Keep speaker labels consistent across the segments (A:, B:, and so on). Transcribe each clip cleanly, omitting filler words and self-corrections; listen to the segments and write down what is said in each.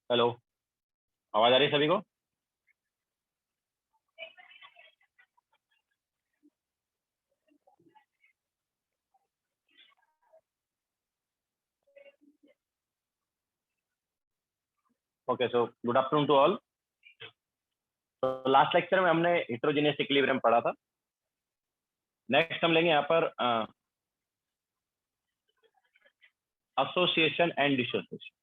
A: Hello. आवाज आ रही है सभी को? Okay, so good afternoon to all. तो लास्ट लेक्चर में हमने हिट्रोजीनियस इक्विलिब्रियम पढ़ा था। नेक्स्ट हम लेंगे यहाँ पर एसोसिएशन एंड डिसोसिएशन।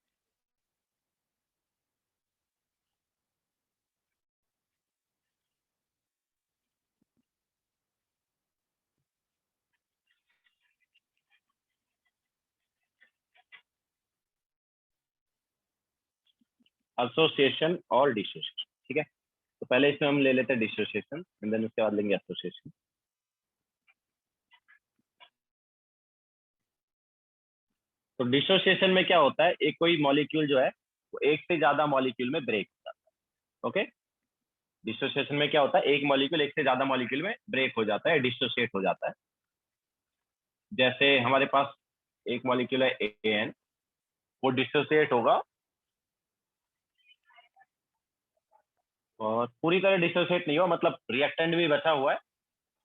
A: एसोसिएशन और डिसोसिएशन, ठीक है। तो पहले इसमें हम ले लेते हैं डिसोसिएशन एंड देन उसके बाद लेंगे एसोसिएशन। तो डिसोसिएशन में क्या होता है, एक कोई मॉलिक्यूल जो है वो एक से ज्यादा मॉलिक्यूल में ब्रेक हो जाता है। ओके, डिसोसिएशन में क्या होता है, एक मॉलिक्यूल एक से ज्यादा मॉलिक्यूल में ब्रेक हो जाता है, डिसोसिएट हो जाता है। जैसे हमारे पास एक मॉलिक्यूल है AN, वो डिसोसिएट होगा और पूरी तरह डिसोसिएट नहीं हुआ, मतलब रिएक्टेंट भी बचा हुआ है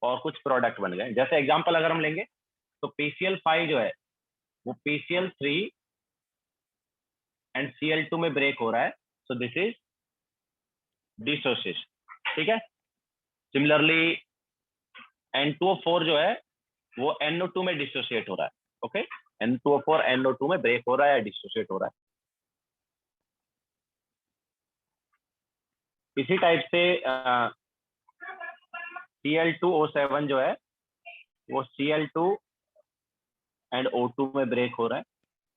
A: और कुछ प्रोडक्ट बन गए। जैसे एग्जांपल अगर हम लेंगे तो PCl5 जो है वो PCl3 एंड Cl2 में ब्रेक हो रहा है, सो दिस इज डिसोसिएशन, ठीक है। सिमिलरली N2O4 जो है वो NO2 में डिसोसिएट हो रहा है। ओके, N2O4 NO2 में ब्रेक हो रहा है, डिसोसिएट हो रहा है। इसी टाइप से Cl2O7 जो है वो Cl2 एंड O2 में ब्रेक हो रहा है।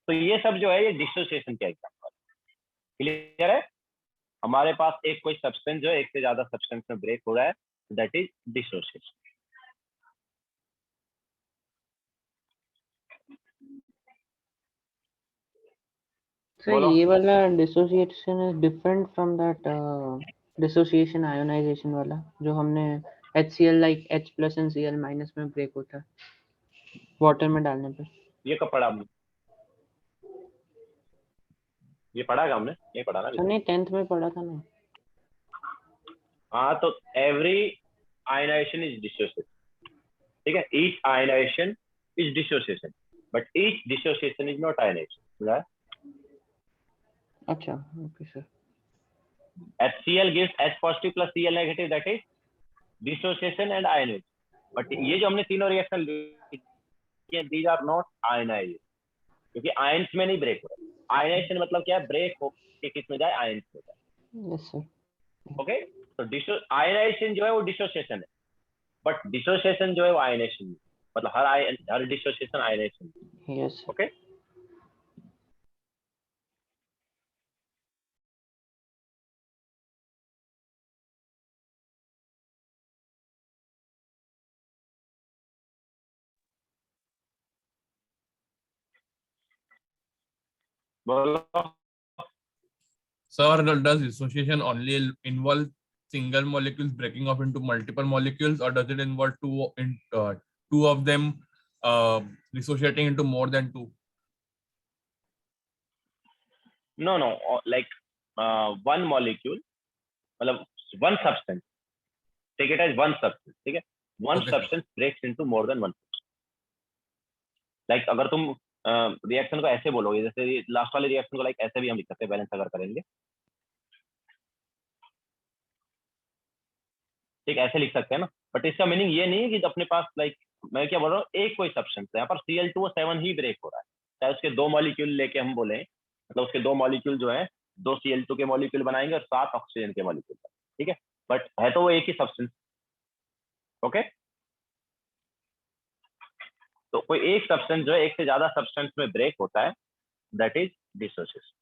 A: तो ये सब जो है ये डिसोसिएशन के एग्जाम्पल। क्लियर है? हमारे पास एक कोई सब्सटेंस जो है एक से ज्यादा सब्सटेंस में ब्रेक हो रहा है, दैट इज डिसोसिएशन।
B: So
A: बोलो।
B: ये वाला dissociation is different from that dissociation ionization वाला जो हमने HCl like H plus and Cl minus में ब्रेक होता है वाटर में डालने पे।
A: ये कब पढ़ा हमने? ये पढ़ा है हमने? नहीं पढ़ा ना अभी
B: अच्छा
A: तक।
B: नहीं 10th में पढ़ा था ना।
A: हाँ, तो एवरी आयनाइजेशन इज डिसोसिएशन, ठीक है। Each ionization is dissociation, but each dissociation is not ionization.
B: अच्छा okay sir.
A: HCl gives H positive plus Cl negative, that is dissociation and ionization. But ये जो हमने तीनों रिएक्शन किए, दीज आर नॉट आयनाइजेशन, क्योंकि ions में नहीं break हो रहा। आयनाइजेशन मतलब क्या है, ब्रेक हो के किस में जाए, आयंस में जाए।
B: Yes sir.
A: ओके, तो आयनाइजेशन जो है वो डिसोसिएशन है, बट डिसोसिएशन जो है वो आयनाइजेशन नहीं, मतलब हर dissociation ionization.
B: Yes sir.
A: Okay, बोलो।
C: Sir, does dissociation only involve single molecules breaking off into multiple molecules, or does it involve two of them dissociating into more than two?
A: No no, like one molecule, मतलब one substance, take it as one substance, ठीक है। One
C: Okay, sir.
A: Substance breaks into more than one. Like अगर तुम reaction को ऐसे बोलोगे, जैसे last वाले रिएक्शन को लाइक ऐसे भी हम लिख सकते हैं, बैलेंस अगर करेंगे, ठीक, ऐसे लिख सकते हैं ना। बट इसका मीनिंग ये नहीं है कि अपने पास लाइक, मैं क्या बोल रहा हूँ, एक कोई सब्सटेंस है यहाँ पर Cl2O7 ही ब्रेक हो रहा है, चाहे उसके दो मॉलिक्यूल लेके हम बोले, मतलब उसके दो मॉलिक्यूल जो है दो Cl2 के मॉलिक्यूल बनाएंगे और 7 ऑक्सीजन के मॉलिक्यूल, ठीक है। बट है तो वो एक ही सब्सटेंस। ओके, तो कोई एक सब्सटेंस जो है एक से ज्यादा सब्सटेंस में ब्रेक होता है, दैट इज डिसोसिएशन।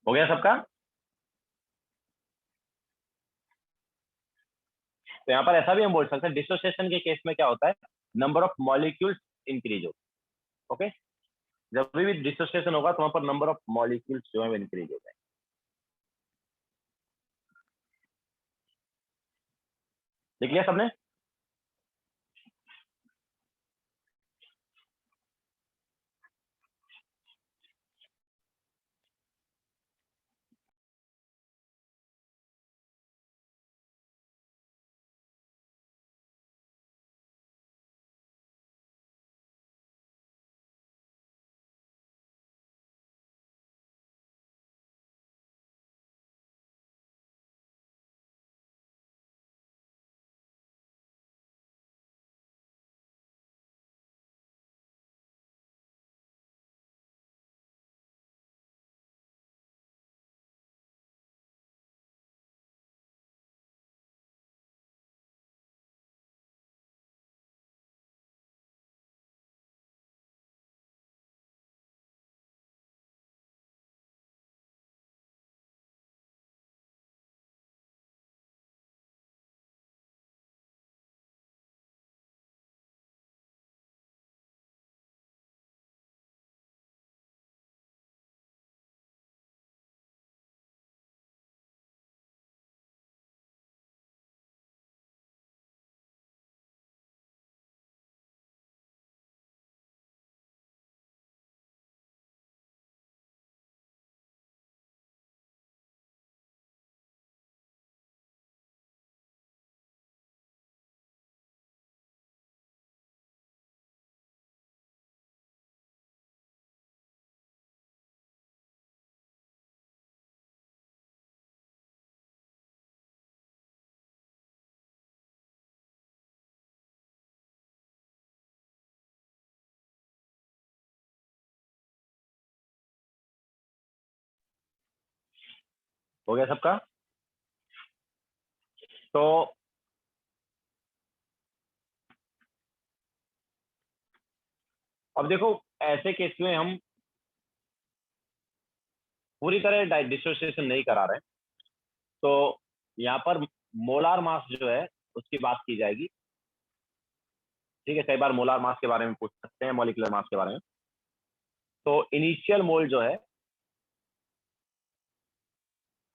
A: हो गया सबका? तो यहाँ पर ऐसा भी हम बोल सकते हैं, डिसोसिएशन के केस में क्या होता है, नंबर ऑफ मॉलिक्यूल्स इंक्रीज होता है। ओके, जब भी डिसोसिएशन होगा तो वहां पर नंबर ऑफ मॉलिक्यूल्स जो है वो इंक्रीज हो जाए। देख लिया सबने? हो गया सबका? तो अब देखो, ऐसे केस में हम पूरी तरह डिसोसिएशन नहीं करा रहे, तो यहाँ पर मोलार मास जो है उसकी बात की जाएगी। ठीक है, कई बार मोलार मास के बारे में पूछ सकते हैं, मॉलिक्यूलर मास के बारे में। तो इनिशियल मोल जो है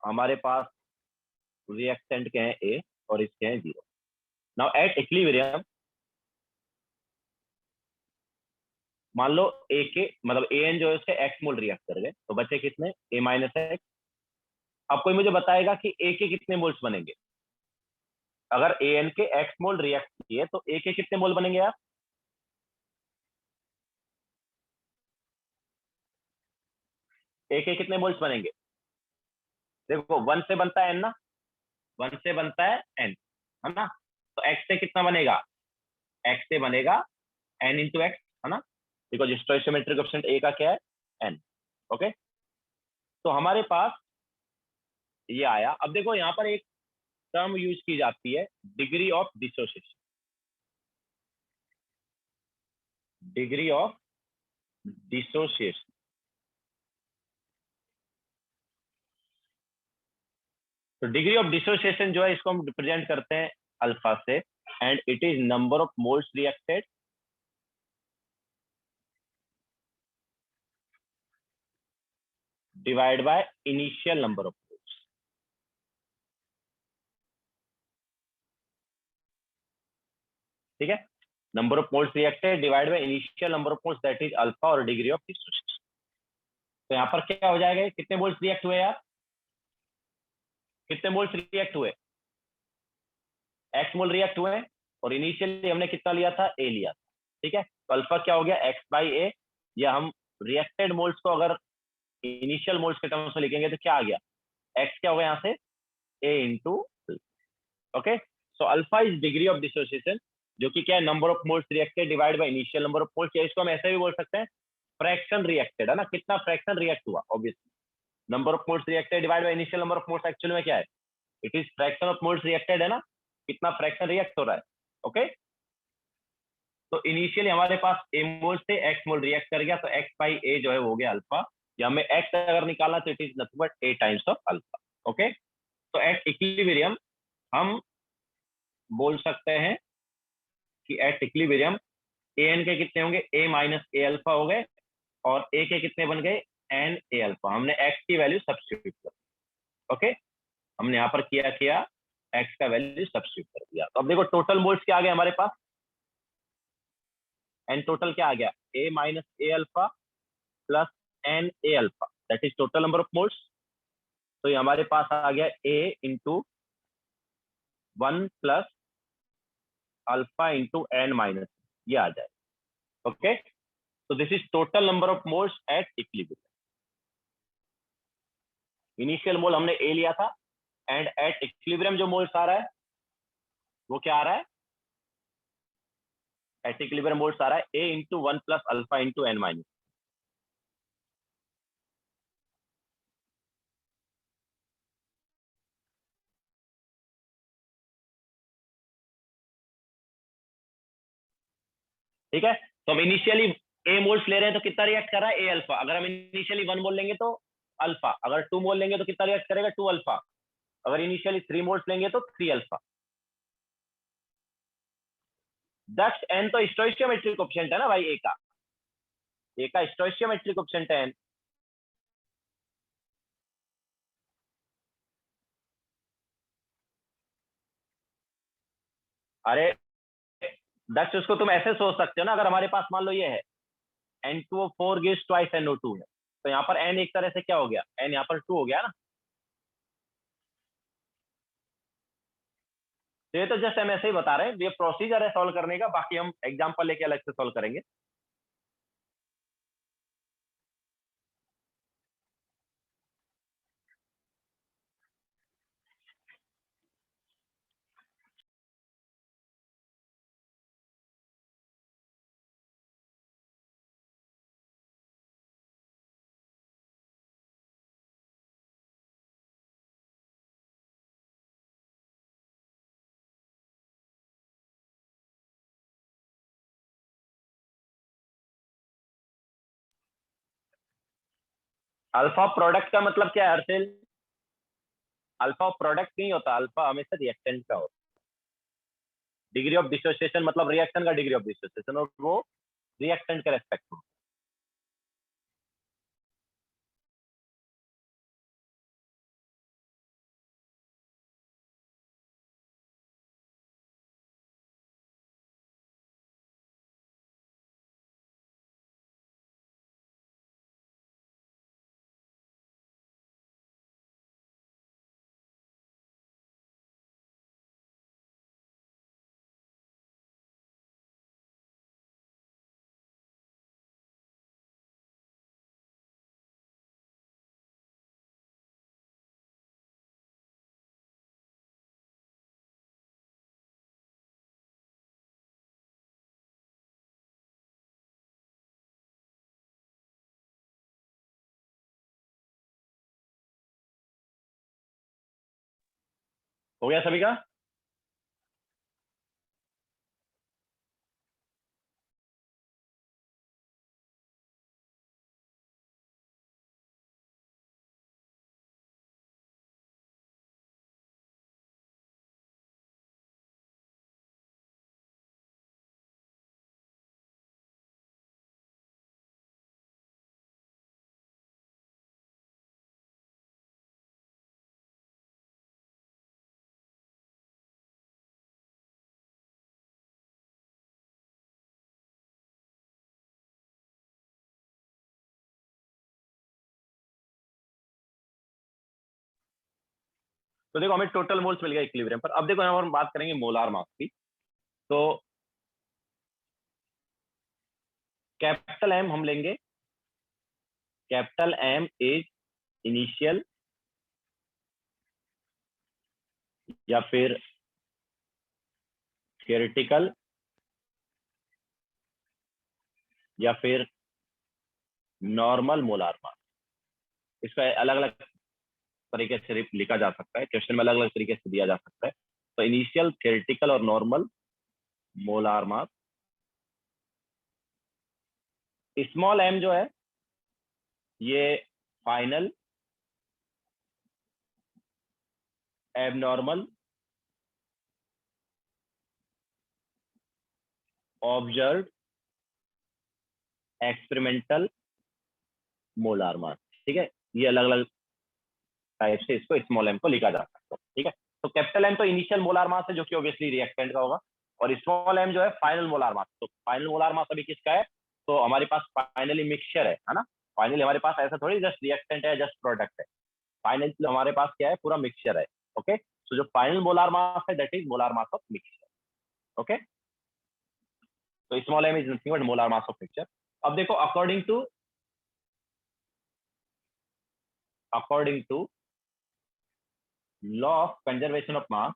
A: हमारे पास, रिएक्टेंट के हैं ए और इसके हैं 0। नाउ एट इक्विलिब्रियम, मान लो ए के मतलब ए एन जो है उसके एक्स मोल रिएक्ट कर गए, तो बचे कितने, ए माइनस एक्स। अब कोई मुझे बताएगा कि ए के कितने मोल्स बनेंगे? अगर ए एन के एक्स मोल रिएक्ट किए तो ए के कितने मोल बनेंगे यार? ए के कितने मोल्स बनेंगे? देखो 1 से बनता है एन ना, 1 से बनता है एन, है ना? तो एक्स से कितना बनेगा? एक्स से बनेगा एन इंटू एक्स, है ना? बिकॉज स्टोइचियोमेट्रिक कोएफिशिएंट ए का क्या है, एन। ओके, तो हमारे पास ये आया। अब देखो यहाँ पर एक टर्म यूज की जाती है, degree of dissociation. Degree of dissociation, तो डिग्री ऑफ डिसोसिएशन जो है इसको हम रिप्रेजेंट करते हैं अल्फा से, and it is number of moles reacted divide by initial number of moles. ठीक है, number of moles reacted divide by initial number of moles, that is alpha, और डिग्री ऑफ डिसोसिएशन। तो यहाँ पर क्या हो जाएगा, कितने मोल्स रिएक्ट हुए यार? कितने मोल्स रिएक्ट हुए? एक्स मोल रिएक्ट हुए, और इनिशियली हमने कितना लिया था, ए लिया था। ठीक है, तो अल्फा क्या हो गया, एक्स बाई ए, या हम रिएक्टेड मोल्स को अगर इनिशियल मोल्स के टर्म्स में लिखेंगे तो क्या आ गया, एक्स क्या होगा यहाँ से, a into. Okay, so alpha is degree of dissociation, जो कि क्या है, number of moles reacted divide by initial number of moles, या इसको हम ऐसे भी बोल सकते हैं फ्रैक्शन रिएक्टेड, है ना? कितना फ्रैक्शन रिएक्ट हुआ, obviously number of moles reacted divide by initial number of moles actually में क्या है, it is fraction of moles reacted, है ना? कितना फ्रैक्शन रिएक्ट हो रहा है। ओके, तो इनिशियली हमारे पास ए मोल से एक्स मोल रिएक्ट कर गया, तो एक्स बाई ए जो है वो हो गया अल्फा, या हमें x अगर निकालना तो it is nothing but a times of alpha. Okay, तो एट इक्विलिब्रियम हम बोल सकते हैं कि एट इक्विलिब्रियम an के कितने होंगे, a माइनस ए अल्फा हो गए, और a के कितने बन गए, n a अल्फा। हमने x की वैल्यू सब्स्टिट्यूट कर दी। ओके, हमने यहाँ पर किया x का वैल्यू सब्स्टिट्यूट कर दिया। तो अब देखो टोटल मोल्स क्या आ गया हमारे पास, n टोटल क्या आ गया, a minus A alpha plus n a alpha, that is total number of moles. तो ये हमारे पास आ गया a into 1 plus alpha into n minus, ये आ जाए। ओके, तो this is total number of moles at equilibrium. Initial मोल हमने a लिया था, एंड एट इक्विलिब्रियम जो मोल्स आ रहा है वो क्या आ रहा है, एट इक्विलिब्रियम मोल्स आ रहा है a into 1 plus alpha into n minus. ठीक है, तो हम इनिशियली a मोल्स ले रहे हैं तो कितना रिएक्ट कर रहा है, a अल्फा। अगर हम इनिशियली 1 मोल लेंगे तो अल्फा, अगर 2 मोल लेंगे तो कितना रिएक्ट करेगा, 2 अल्फा, अगर इनिशियली 3 मोल्स लेंगे तो 3 अल्फा। दैट्स n, तो स्टोइचियोमेट्रिक कोएफिशिएंट है ना भाई, a का स्टोइचियोमेट्रिक कोएफिशिएंट है n। अरे दैट्स, उसको तुम ऐसे सोच सकते हो ना, अगर हमारे पास मान लो ये है N2O4 gives twice NO2 है, तो यहाँ पर n एक तरह से क्या हो गया, n यहाँ पर 2 हो गया ना। तो ये तो जस्ट हम ऐसे ही बता रहे हैं, ये प्रोसीजर है सॉल्व करने का, बाकी हम एग्जांपल लेके अलग से सॉल्व करेंगे। अल्फा प्रोडक्ट का मतलब क्या है हर्षिल, अल्फा प्रोडक्ट नहीं होता, अल्फा हमेशा रिएक्टेंट का होता है। डिग्री ऑफ डिसोसिएशन मतलब रिएक्शन का डिग्री ऑफ डिसोसिएशन, और वो रिएक्टेंट के रेस्पेक्ट में। हो गया सभी का। तो देखो हमें टोटल मोल्स मिल गया इक्विलिब्रियम पर। अब देखो यहाँ पर हम बात करेंगे मोलार मास की। तो कैपिटल एम हम लेंगे, कैपिटल एम इज इनिशियल या फिर थियोरेटिकल या फिर नॉर्मल मोलार मास। इसका अलग अलग तरीके से लिखा जा सकता है, क्वेश्चन में अलग अलग तरीके से दिया जा सकता है। तो इनिशियल, थियोरेटिकल और normal molar mass. Small M जो है ये final, abnormal, observed, experimental, molar mass. ठीक है, ये अलग अलग टाइप से इसको स्मॉल एम को लिखा जा सकता है। ठीक है, तो कैपिटल एम तो इनिशियल मोलार मास है जो कि ऑब्वियसली रिएक्टेंट का होगा, और स्मॉल एम जो है फाइनल मोलार मास। तो फाइनल मोलार मास अभी किसका है? तो हमारी पास फाइनली मिक्सचर है ना। फाइनली हमारे पास ऐसा थोड़ी जस्ट रिएक्टेंट है, जस्ट प्रोडक्ट है। फाइनल हमारे पास क्या है? पूरा मिक्सचर है। ओके, तो जो फाइनल मोलार मास है that is molar mass of mixture. Okay, तो small m is nothing but molar mass of mixture. अब देखो, according to law of conservation of mass,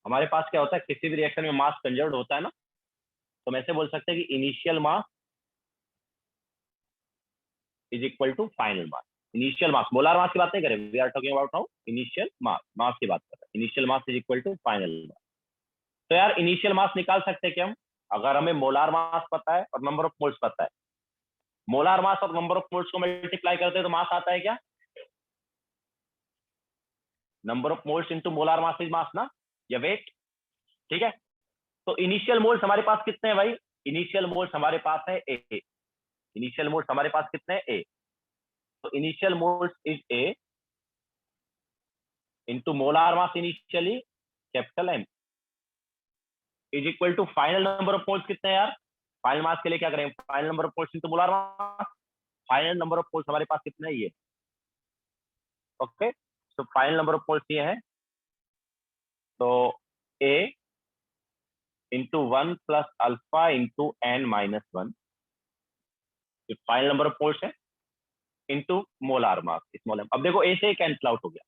A: हमारे पास क्या होता है? किसी भी रिएक्शन में मास कंजर्व होता है ना, तो हम ऐसे बोल सकते हैं कि initial mass is equal to final mass. Initial mass, molar mass की बात नहीं करें, we are talking about now initial mass, mass की बात कर रहे हैं। Initial mass is equal to final mass. तो यार इनिशियल मास निकाल सकते हैं क्या हम? अगर हमें मोलार मास पता है और नंबर ऑफ मोल्स पता है, मोलार मास और नंबर ऑफ मोल्स को मल्टीप्लाई करते हैं तो मास आता है क्या? Number of moles into molar mass is mass ना, या वेट। ठीक है, तो इनिशियल मोल्स हमारे पास कितने हैं भाई? इनिशियल मोल्स हमारे पास है ए। इनिशियल मोल्स हमारे पास कितने हैं? ए। तो initial moles is A into molar mass initially capital M is equal to final number of moles कितने हैं यार? फाइनल मास के लिए क्या करें? Final number of moles into molar mass. Final number of moles हमारे पास कितने हैं? ये। ओके, तो फाइनल नंबर ऑफ मोल्स ये है, तो a into 1 plus alpha into N minus 1, final number of moles है, into molar mass small m. अब देखो ए से कैंसिल आउट हो गया।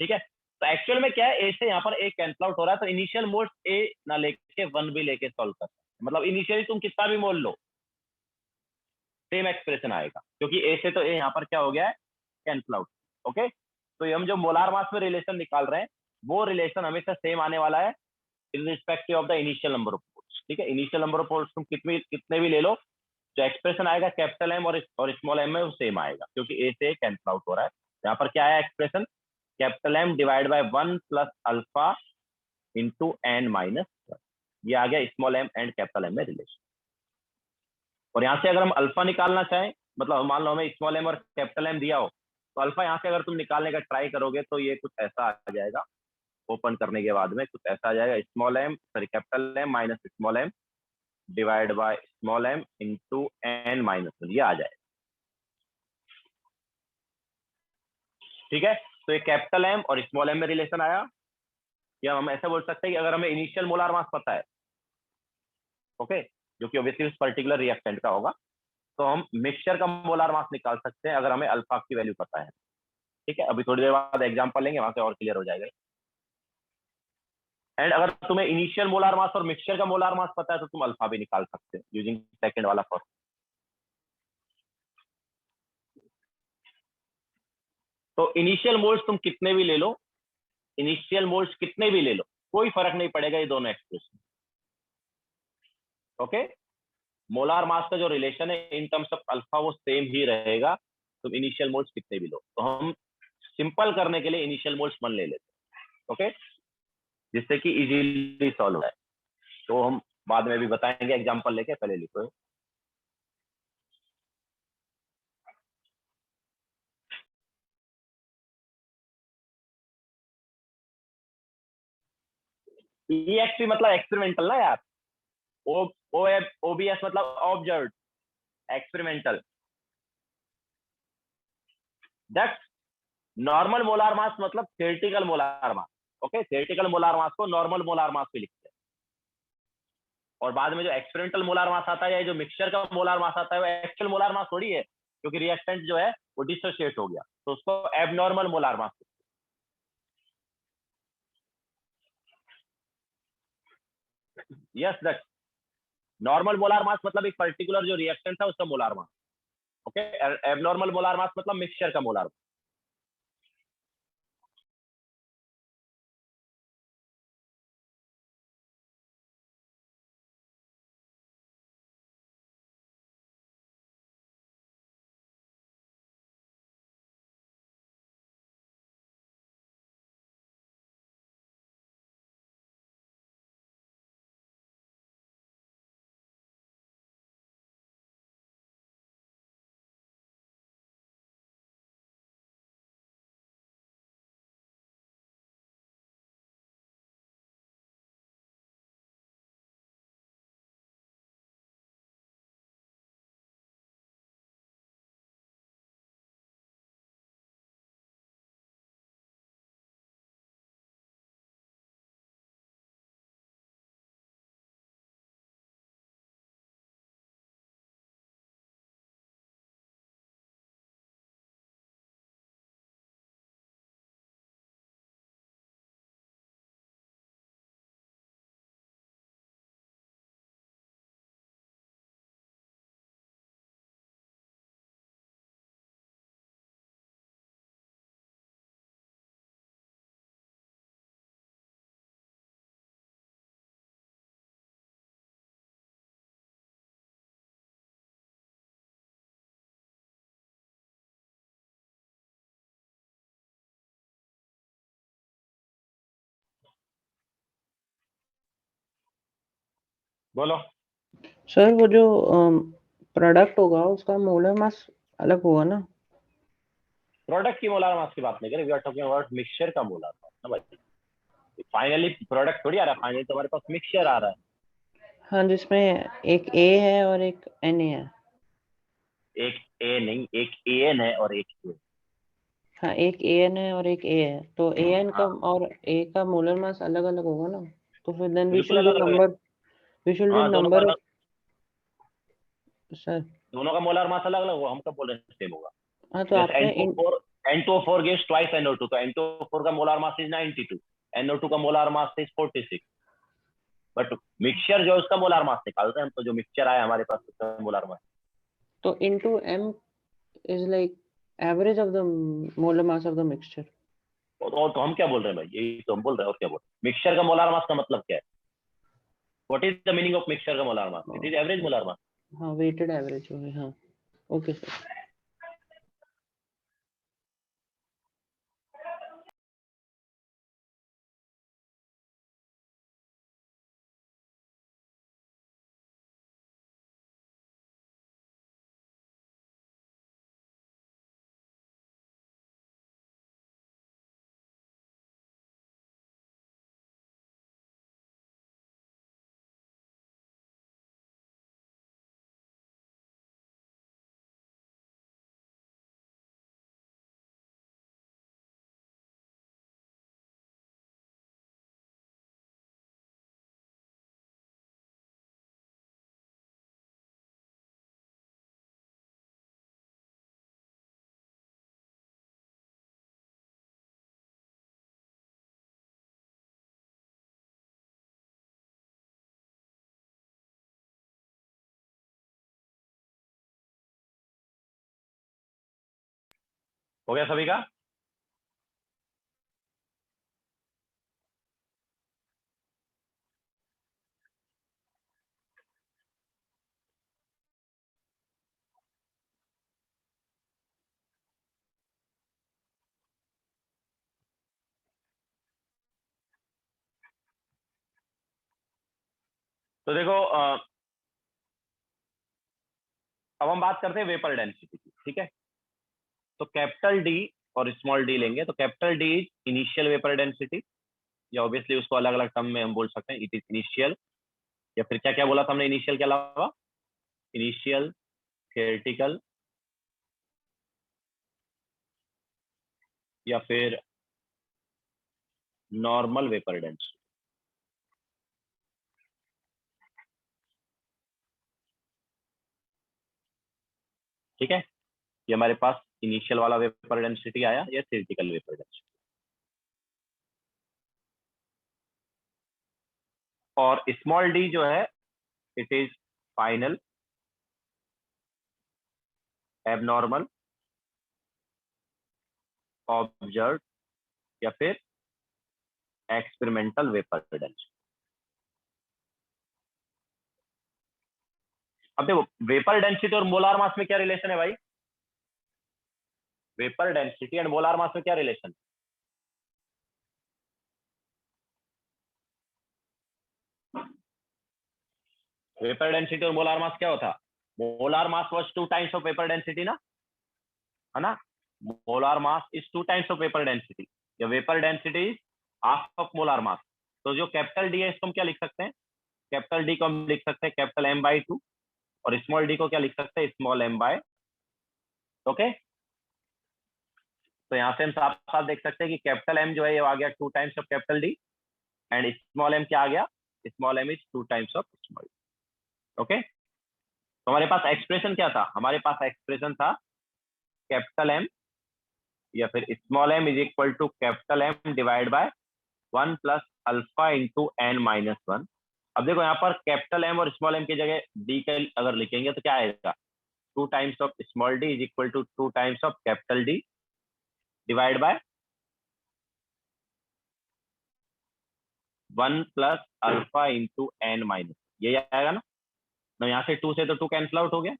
A: ठीक है, तो एक्चुअल में क्या है? ए से यहाँ पर ए कैंसिल आउट हो रहा है, तो इनिशियल मोल्स ए ना लेके 1 भी लेके सॉल्व कर, मतलब इनिशियली तुम कितना भी मोल लो सेम एक्सप्रेशन आएगा, क्योंकि ए से तो ए यहाँ पर क्या हो गया है? Cancel out. ओके, तो हम जो मोलार मास में रिलेशन निकाल रहे हैं वो रिलेशन हमेशा सेम आने वाला है in respective of the initial number of moles. ठीक है, इनिशियल नंबर ऑफ मोल्स तुम कितने भी ले लो, जो एक्सप्रेशन आएगा कैपिटल एम और स्मॉल एम में वो सेम आएगा, क्योंकि ए से कैंसिल आउट हो रहा है। यहाँ पर क्या है expression? Capital M divide by 1 plus alpha into N minus 1, ये आ गया small M and capital M में रिलेशन। और यहाँ से अगर हम अल्फा निकालना चाहें, मतलब मान लो हमें स्मॉल एम और कैपिटल एम दिया हो, तो अल्फा यहाँ से अगर तुम निकालने का ट्राई करोगे तो ये कुछ ऐसा आ जाएगा। ओपन करने के बाद में कुछ ऐसा आ जाएगा, small M sorry capital M minus small M divide by small M into N minus 1, ये आ जाएगा। ठीक है, तो ये कैपिटल एम और स्मॉल एम में रिलेशन आया। या हम ऐसा बोल सकते हैं कि अगर हमें इनिशियल मोलार मास पता है, ओके, जो कि ऑब्वियसली उस पर्टिकुलर रिएक्टेंट का होगा, तो हम मिक्सचर का मोलार मास निकाल सकते हैं अगर हमें अल्फा की वैल्यू पता है। ठीक है, अभी थोड़ी देर बाद एग्जांपल लेंगे, वहां से और क्लियर हो जाएगा। एंड अगर तुम्हें इनिशियल मोलार मास और मिक्सचर का मोलार मास पता है तो तुम अल्फा भी निकाल सकते हो यूजिंग सेकंड वाला फॉर्म। तो इनिशियल मोल्स तुम कितने भी ले लो, इनिशियल मोल्स कितने भी ले लो, कोई फर्क नहीं पड़ेगा ये दोनों एक्सप्रेशन। ओके, मोलार मास का जो रिलेशन है इन टर्म्स ऑफ अल्फा वो सेम ही रहेगा, तुम इनिशियल मोल्स कितने भी लो। तो हम सिंपल करने के लिए इनिशियल मोल्स 1 ले लेते हैं, ओके, जिससे कि इजीली सॉल्व हो जाए। तो हम बाद में भी बताएंगे एग्जांपल लेके, पहले लिखो। EXP मतलब एक्सपेरिमेंटल ना यार, ओ ओ ओबीएस मतलब observe, experimental. That normal molar mass मतलब theoretical molar mass. Okay, theoretical molar mass को नॉर्मल मोलार मास पे लिखते हैं, और बाद में जो एक्सपेरिमेंटल मोलार मास आता है या जो मिक्सचर का मोलार मास आता है वो एक्चुअल मोलार मास थोड़ी है, क्योंकि रिएक्टेंट जो है वो डिसोशिएट हो गया, तो उसको abnormal molar mass. Yes, that normal molar mass मतलब एक पर्टिकुलर जो रिएक्टेंट था उसका molar mass. Okay, abnormal molar mass मतलब मिक्सचर का मोलार मास। बोलो।
B: सर वो जो प्रोडक्ट होगा उसका मोलर मास अलग होगा ना?
A: प्रोडक्ट की मोलार मास की बात नहीं करें, we are talking about mixture का मोलार मास ना भाई। फाइनली प्रोडक्ट थोड़ी आ रहा है, फाइनली तो हमारे पास मिक्सचर आ रहा है।
B: हाँ, जिसमें एक ए है और एक एन है।
A: एक ए नहीं, एक ए एन है और एक ए।
B: हाँ, एक ए एन है और एक ए है, तो ए एन का
A: हाँ
B: और ए का मोलर मास अलग अलग होगा ना? तो फिर देन
A: बिल्कुल अलग अलग है।
B: वी शुड डू
A: हाँ दोनों का
B: नंबर
A: अलग,
B: ऑफ। सर,
A: दोनों का मोलार मास अलग अलग होगा, हम कब बोल रहे हैं सेम होगा।
B: हाँ तो
A: जैसे
B: आपने
A: N2O4 gives twice NO2, तो N2O4 का मोलार मास इज 92, NO2 का molar mass is 46। But mixture जो है उसका मोलार मास निकालते हैं हम, तो जो मिक्सचर आया हमारे पास उसका मोलार मास।
B: तो into M is like average of the molar mass of the mixture.
A: और तो हम क्या बोल रहे हैं भाई, यही तो हम बोल रहे हैं, और क्या बोल रहे हैं। मिक्सचर का मोलार मास का मतलब क्या है? What is the meaning of mixture का molar mass? It is average molar mass.
B: हाँ, वेटेड एवरेज हो गया। हाँ, ओके सर।
A: हो गया सभी का? तो देखो अब हम बात करते हैं वेपर डेंसिटी की, ठीक है। तो कैपिटल डी और स्मॉल डी लेंगे, तो capital D is initial vapour density, या ऑब्वियसली उसको अलग अलग टर्म में हम बोल सकते हैं, इट इज इनिशियल, या फिर क्या क्या बोला था हमने इनिशियल के अलावा? इनिशियल, थियोरेटिकल, या फिर नॉर्मल वेपर डेंसिटी। ठीक है, ये हमारे पास इनिशियल वाला वेपर डेंसिटी आया, या थियोरेटिकल वेपर डेंसिटी। और स्मॉल डी जो है, it is final, abnormal, observe, या फिर एक्सपेरिमेंटल वेपर डेंसिटी। अब देखो वेपर डेंसिटी और मोलार मास में क्या रिलेशन है भाई? Vapour density and molar mass में क्या रिलेशन? वेपर डेंसिटी और मोलार मास क्या होता? Molar mass was 2 times of vapour density ना, है ना? Molar mass is 2 times of vapour density, या vapour density is half of molar mass. तो जो कैपिटल डी है इसको हम क्या लिख सकते हैं? कैपिटल डी को हम लिख सकते हैं कैपिटल एम बाई 2, और स्मॉल डी को क्या लिख सकते हैं? Small M bye. ओके, तो यहाँ से हम साफ साफ देख सकते हैं कि कैपिटल एम जो है ये आ गया 2 times of capital D, and small m क्या आ गया? Small m is 2 times of small. Okay, तो हमारे पास एक्सप्रेशन क्या था? हमारे पास एक्सप्रेशन था कैपिटल एम या फिर small m is equal to capital M divide by 1 plus alpha into N minus 1। अब देखो यहाँ पर कैपिटल एम और स्मॉल एम की जगह डी का अगर लिखेंगे तो क्या आएगा? 2 times of small d is equal to 2 times of capital D divide by 1 plus alpha into N minus, ये आएगा ना? तो यहाँ से 2 से तो 2 कैंसिल आउट हो गया।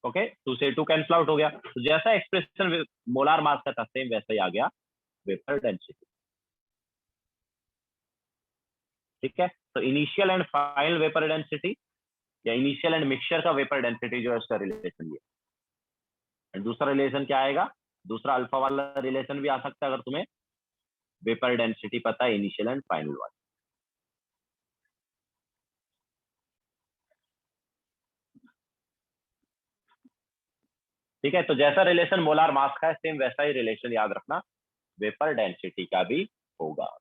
A: ओके, 2 से 2 कैंसिल आउट हो गया, तो जैसा एक्सप्रेशन मोलार मास का था सेम वैसा ही आ गया वेपर डेंसिटी। ठीक है, तो initial and final vapour density या इनिशियल एंड मिक्सचर का वेपर डेंसिटी जो है उसका रिलेशन ये। एंड दूसरा रिलेशन क्या आएगा, दूसरा अल्फा वाला रिलेशन भी आ सकता है अगर तुम्हें वेपर डेंसिटी पता है इनिशियल एंड फाइनल वाला। ठीक है, तो जैसा रिलेशन मोलार मास का है सेम वैसा ही रिलेशन याद रखना वेपर डेंसिटी का भी होगा।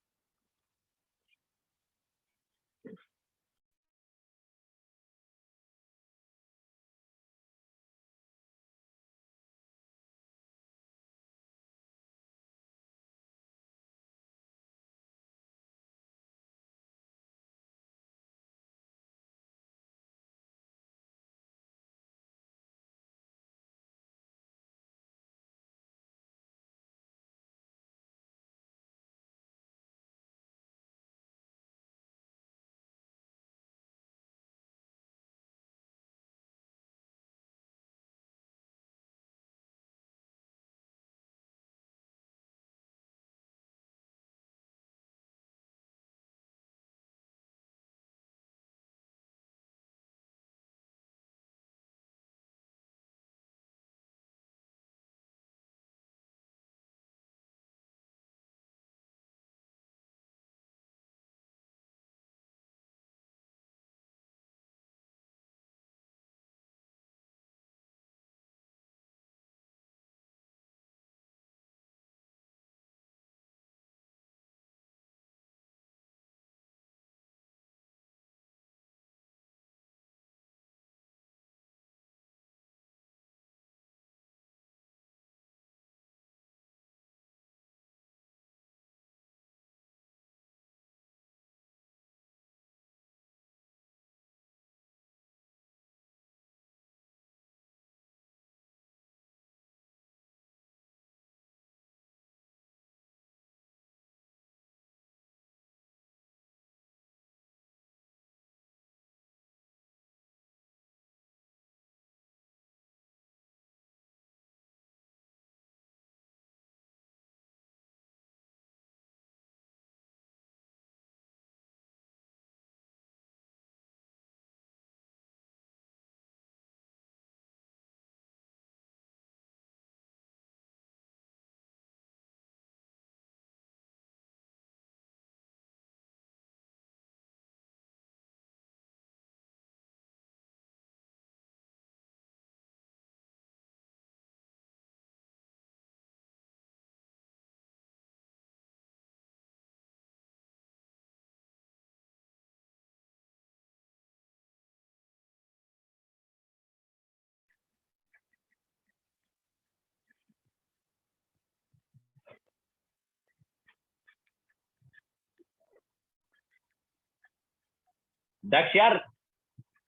A: दक्ष यार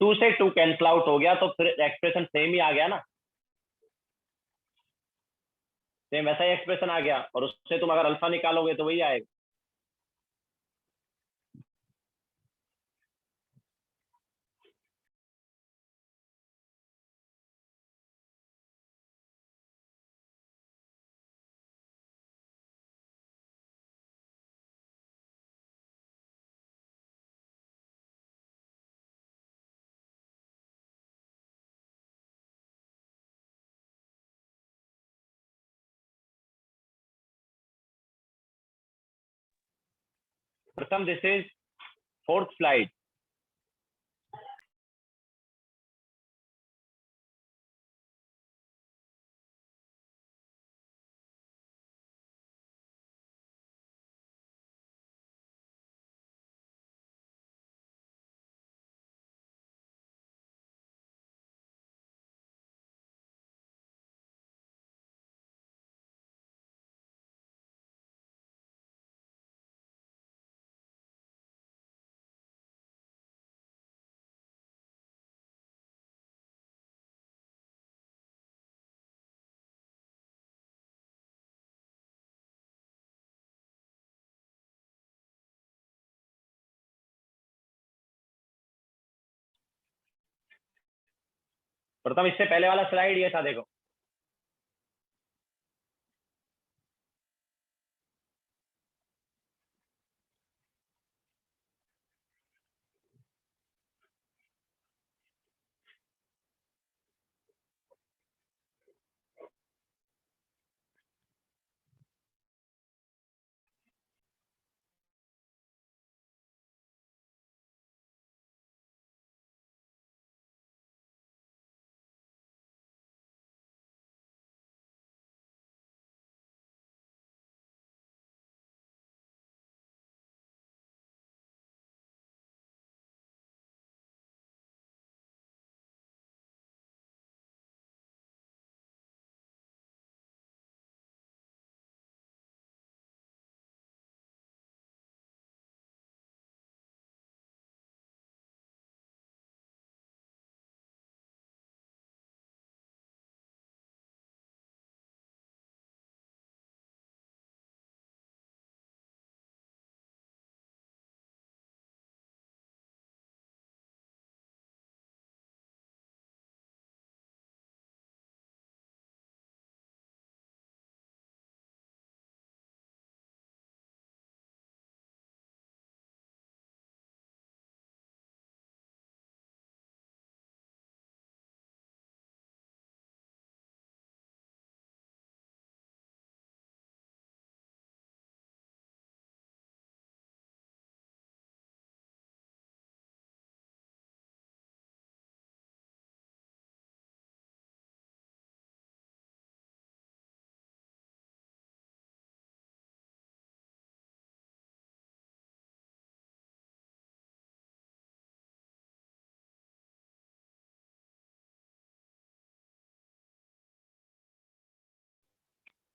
A: 2 से 2 कैंसिल आउट हो गया तो फिर एक्सप्रेशन सेम ही आ गया ना, सेम वैसा ही एक्सप्रेशन आ गया और उससे तुम अगर अल्फा निकालोगे तो वही आएगा। प्रथम दिस इज फोर्थ स्लाइड। प्रथम इससे पहले वाला स्लाइड ये था देखो,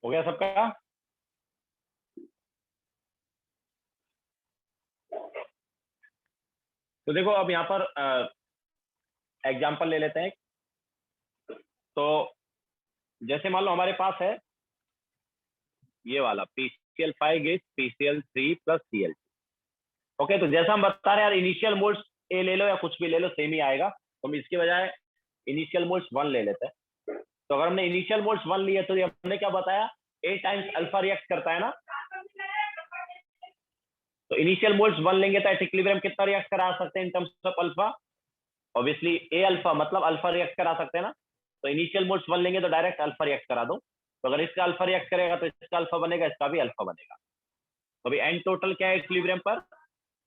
A: हो गया सबका? तो देखो अब यहाँ पर एग्जाम्पल ले लेते हैं। तो जैसे मान लो हमारे पास है ये वाला PCl5 is PCl3 plus Cl। Okay, तो जैसा हम बता रहे हैं यार, इनिशियल मोल्स ए ले लो या कुछ भी ले लो, सेम ही आएगा। तो हम इसके बजाय इनिशियल मोल्स 1 ले लेते हैं। तो अगर हमने इनिशियल मोल्स 1 लिए तो ये हमने क्या बताया, ए टाइम्स अल्फा रिएक्ट करता है ना। तो इनिशियल मोल्स 1 लेंगे तो एट इक्विलिब्रियम कितना रिएक्ट करा सकते हैं इन terms of alpha? Obviously A alpha मतलब अल्फा रिएक्ट करा सकते हैं ना। तो इनिशियल मोल्स 1 लेंगे तो डायरेक्ट अल्फा रिएक्ट करा दो। तो अगर इसका अल्फा रिएक्ट करेगा तो इसका अल्फा बनेगा, इसका भी अल्फा बनेगा। तो अभी एन टोटल क्या है इक्विलिब्रियम पर?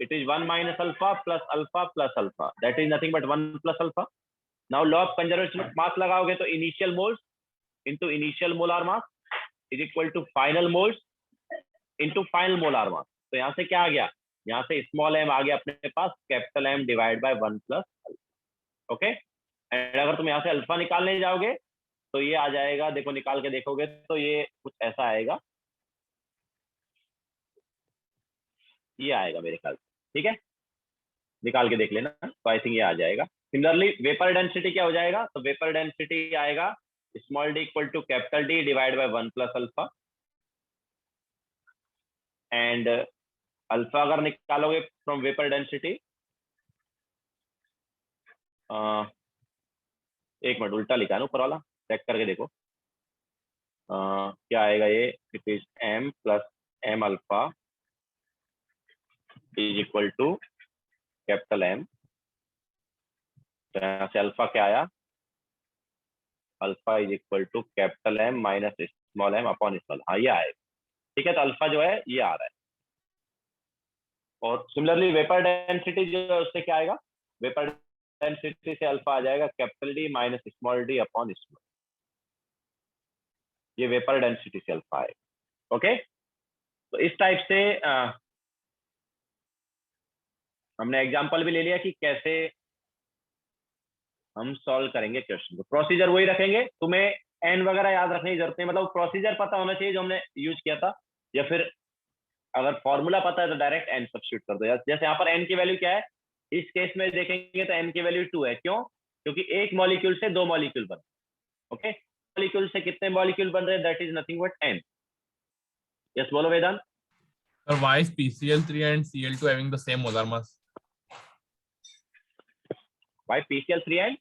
A: It is 1 minus alpha plus alpha, that is nothing but 1 plus alpha. Now law of conservation of mass लगाओगे तो initial moles into initial molar mass is equal to final moles into final molar mass. तो यहाँ से क्या आ गया, यहाँ से स्मॉल m आ गया अपने पास capital M divide by 1 plus. Okay, and अगर तुम यहाँ से अल्फा निकालने जाओगे तो ये आ जाएगा, देखो निकाल के देखोगे तो ये कुछ ऐसा आएगा, ये आएगा मेरे ख्याल से। ठीक है, निकाल के देख लेना, तो आई थिंक ये आ जाएगा। सिमिलरली वेपर डेंसिटी क्या हो जाएगा, तो वेपर डेंसिटी आएगा small d equal to capital D divide by 1 plus alpha. And alpha अगर निकालोगे फ्रॉम वेपर डेंसिटी, एक मिनट उल्टा लिखा है ऊपर वाला, चेक करके देखो क्या आएगा ये। It is m plus m alpha is equal to capital M। तो यहाँ से अल्फा क्या आया, alpha is equal to capital M minus small m upon small, हाँ ये आएगा। ठीक है, तो अल्फा जो है ये आ रहा है। और सिमिलरली वेपर डेंसिटी जो है उससे क्या आएगा, वेपर डेंसिटी से अल्फा आ जाएगा capital D minus small d upon small, ये वेपर डेंसिटी से अल्फा आएगा। ओके, तो इस टाइप से हमने एग्जांपल भी ले लिया कि कैसे हम सॉल्व करेंगे क्वेश्चन को। प्रोसीजर वही रखेंगे, तुम्हें एन वगैरह याद रखने की जरूरत नहीं, मतलब प्रोसीजर पता होना चाहिए जो हमने यूज किया था, या फिर अगर फॉर्मूला पता है तो डायरेक्ट एन सब्स्टिट्यूट कर दो। जैसे यहाँ पर एन की वैल्यू क्या है, इस केस में देखेंगे तो एन की वैल्यू 2 है। क्यों? क्योंकि एक मॉलिक्यूल से 2 मॉलिक्यूल बन, ओके, मॉलिक्यूल से कितने मॉलिक्यूल बन रहे हैं, that is nothing but n. Yes बोलो Vedant.
C: Sir, why is PCl3 and Cl2 having the same molar mass?
A: Why PCl3 and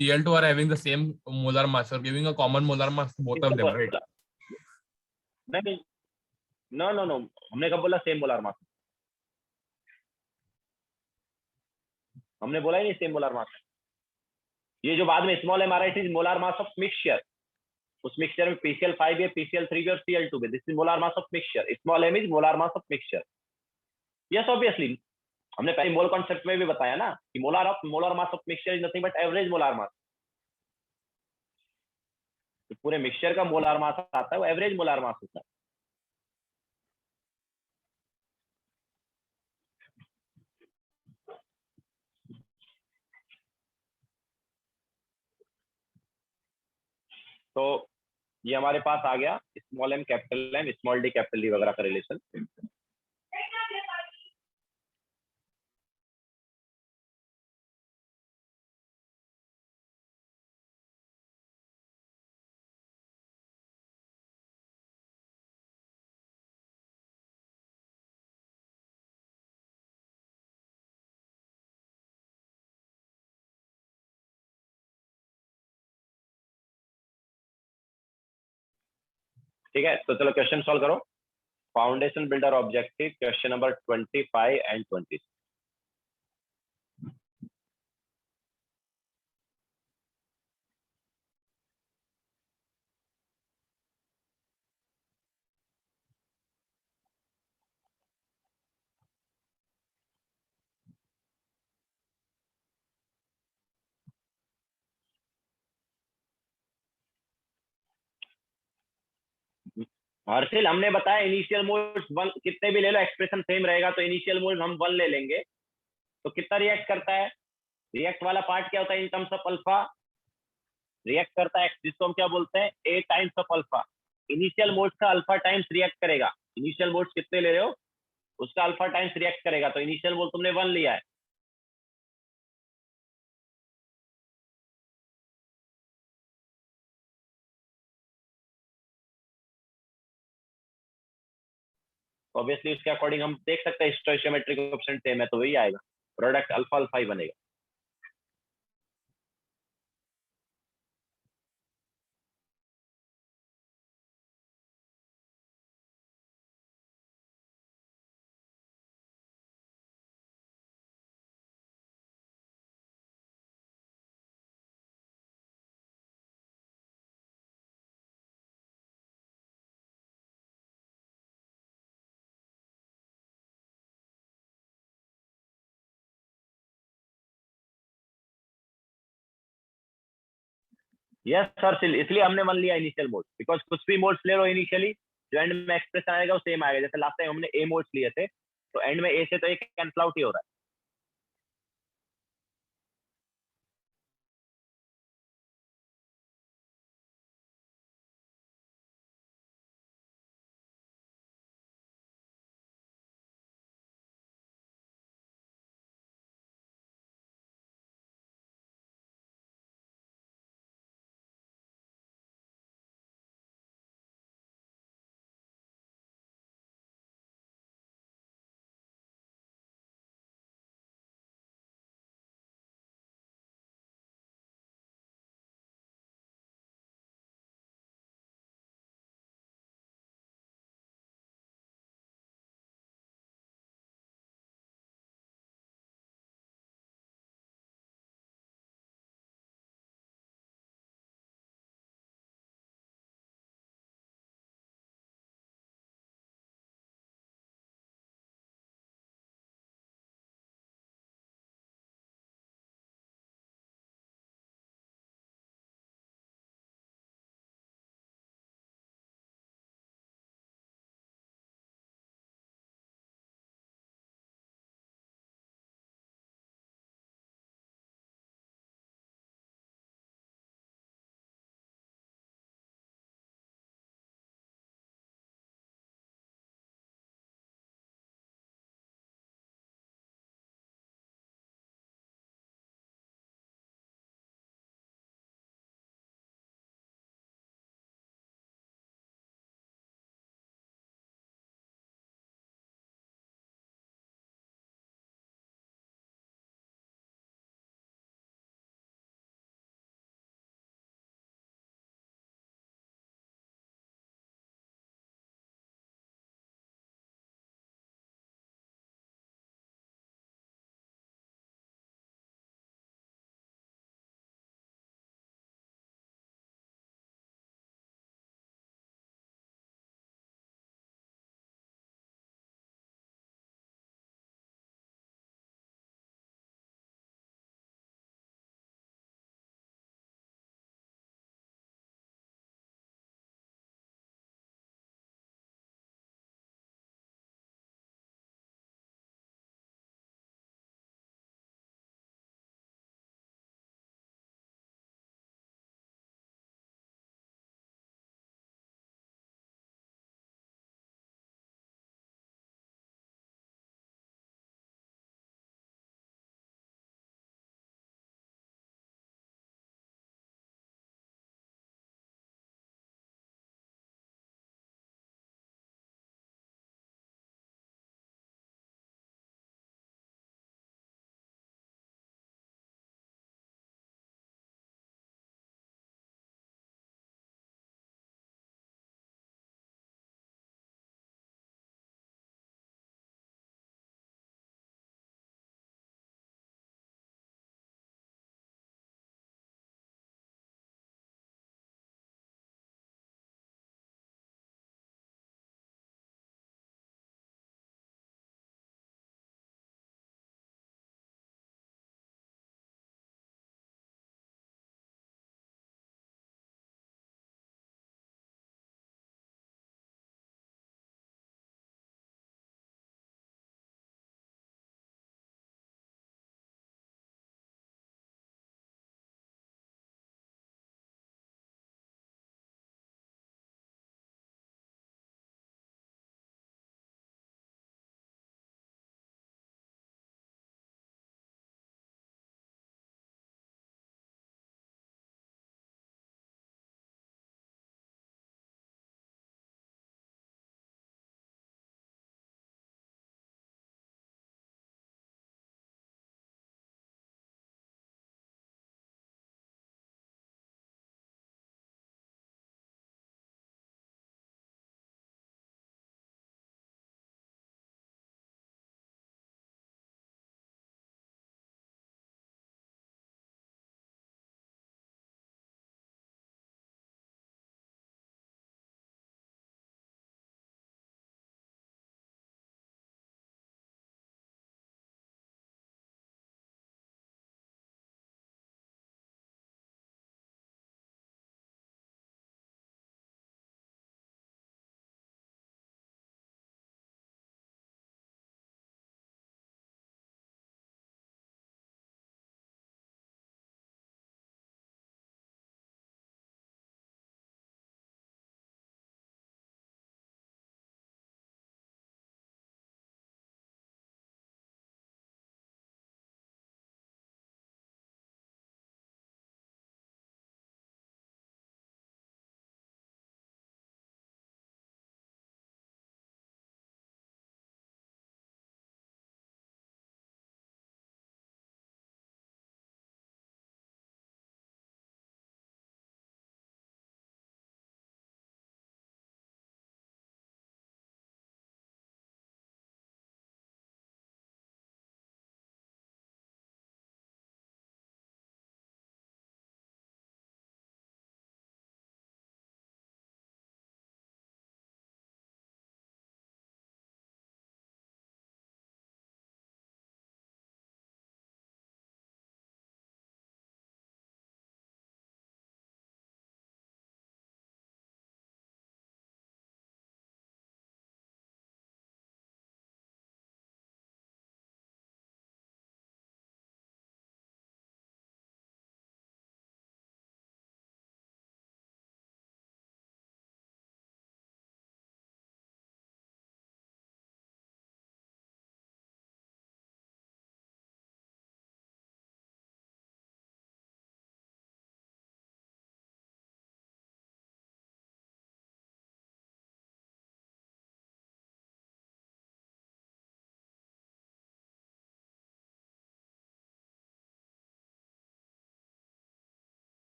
C: Cl2 are having the same molar mass, or giving a common molar mass to both of them, right?
A: नहीं, no no no, हमने कब बोला same molar mass? हमने बोला ही नहीं same molar mass. ये जो बाद में स्मॉल m आ रहा है, it is molar mass of mixture. उस मिक्सचर में PCl5 भी है, PCl3 भी और Cl2 भी। This is molar mass of mixture, small m is molar mass of mixture. Yes obviously, हमने पहले मोल कॉन्सेप्ट में भी बताया ना कि molar mass of mixture is nothing but average molar mass. तो पूरे मिक्सचर का मोलार मास आता है, वो एवरेज मोलार मास होता है। तो ये हमारे पास आ गया small m capital M, small d capital D वगैरह का रिलेशन। ठीक है, तो चलो क्वेश्चन सॉल्व करो। Foundation builder objective question number 25 and 26। Harshil, हमने बताया इनिशियल मोल्स 1 कितने भी ले लो, एक्सप्रेशन सेम रहेगा। तो इनिशियल मोल्स हम 1 ले लेंगे तो कितना रिएक्ट करता है, रिएक्ट वाला पार्ट क्या होता है in terms of alpha, react करता है जिसको हम क्या बोलते हैं, a times of alpha. Initial moles का अल्फा टाइम्स रिएक्ट करेगा। इनिशियल मोड्स कितने ले रहे हो, उसका अल्फा टाइम्स रिएक्ट करेगा। तो इनिशियल मोड तुमने 1 लिया है, ऑब्वियसली उसके अकॉर्डिंग हम देख सकते हैं स्टोइशियोमेट्रिक कोएफिशिएंट सेम है तो वही आएगा, प्रोडक्ट अल्फा अल्फा ही बनेगा। यस सर, इसलिए हमने 1 लिया इनिशियल मोड, बिकॉज कुछ भी मोड्स ले लो इनिशियली, जो एंड में एक्सप्रेशन आएगा वो सेम आएगा। जैसे लास्ट टाइम हमने ए मोड्स लिए थे, तो एंड में ए से तो एक कैंसल आउट ही हो रहा है।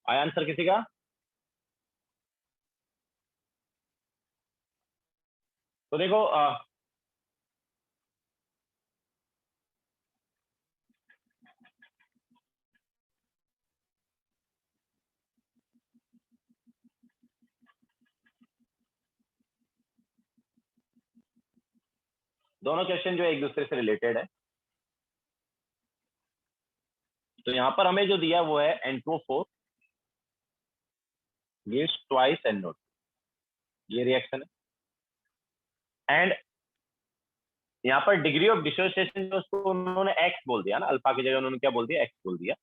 A: आया आंसर किसी का? तो देखो दोनों क्वेश्चन जो है एक दूसरे से रिलेटेड है। तो यहाँ पर हमें जो दिया वो है N2O4 gives twice NO2, ये रिएक्शन है। एंड यहाँ पर डिग्री ऑफ डिसोसिएशन जो उसको उन्होंने एक्स बोल दिया ना, अल्फा की जगह उन्होंने क्या बोल दिया, एक्स बोल दिया।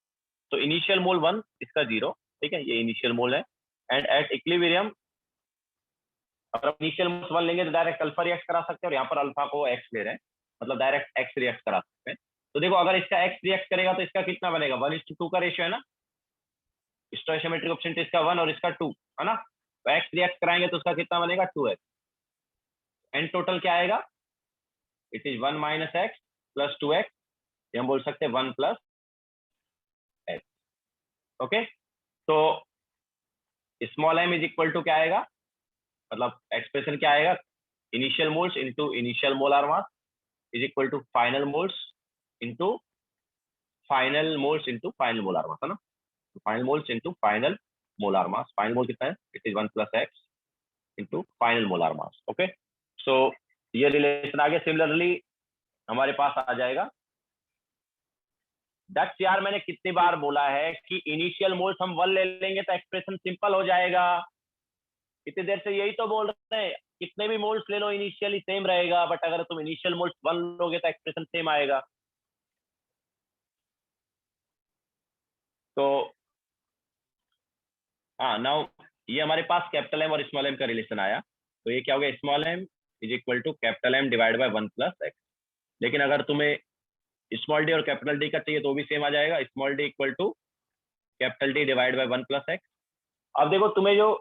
A: तो इनिशियल मोल 1, इसका 0, ठीक है, ये इनिशियल मोल है। एंड एट इक्विलिब्रियम अगर इनिशियल मोल 1 लेंगे तो डायरेक्ट अल्फा रिएक्ट करा सकते हैं, और यहाँ पर अल्फा को एक्स ले रहे हैं, मतलब डायरेक्ट एक्स रिएक्ट करा सकते हैं। तो देखो अगर इसका एक्स रिएक्ट करेगा तो इसका कितना बनेगा, 1:2 का रेशियो है ना, स्टोइकोमेट्रिक ऑप्शन इसका 1 और इसका 2 है ना। तो एक्स रिएक्ट कराएंगे तो उसका कितना बनेगा, 2x। एंड टोटल क्या आएगा, इट इज 1 - x + 2x, ये हम बोल सकते हैं 1 + x। ओके, तो small m is equal to क्या आएगा, मतलब एक्सप्रेशन क्या आएगा, initial moles into initial molar mass is equal to final moles into final moles into final molar mass, है ना। Final moles into final molar mass, final mole कितना है, it is 1 + x into final molar mass. Okay, so ये relation आगे similarly हमारे पास आ जाएगा। दक्ष यार मैंने कितनी बार बोला है कि इनिशियल मोल्स हम 1 ले लेंगे तो एक्सप्रेशन सिंपल हो जाएगा, इतनी देर से यही तो बोल रहे हैं, कितने भी मोल्स ले लो इनिशियली सेम रहेगा, बट अगर तुम इनिशियल मोल्स 1 लोगे तो एक्सप्रेशन सेम आएगा। तो हाँ, नाउ ये हमारे पास कैपिटल एम और स्मॉल एम का रिलेशन आया, तो ये क्या हो गया, small m is equal to capital M divide by 1 + x। लेकिन अगर तुम्हें स्मॉल डी और कैपिटल डी का चाहिए तो भी सेम आ जाएगा, small d equal to capital D divide by 1 + x। अब देखो तुम्हें जो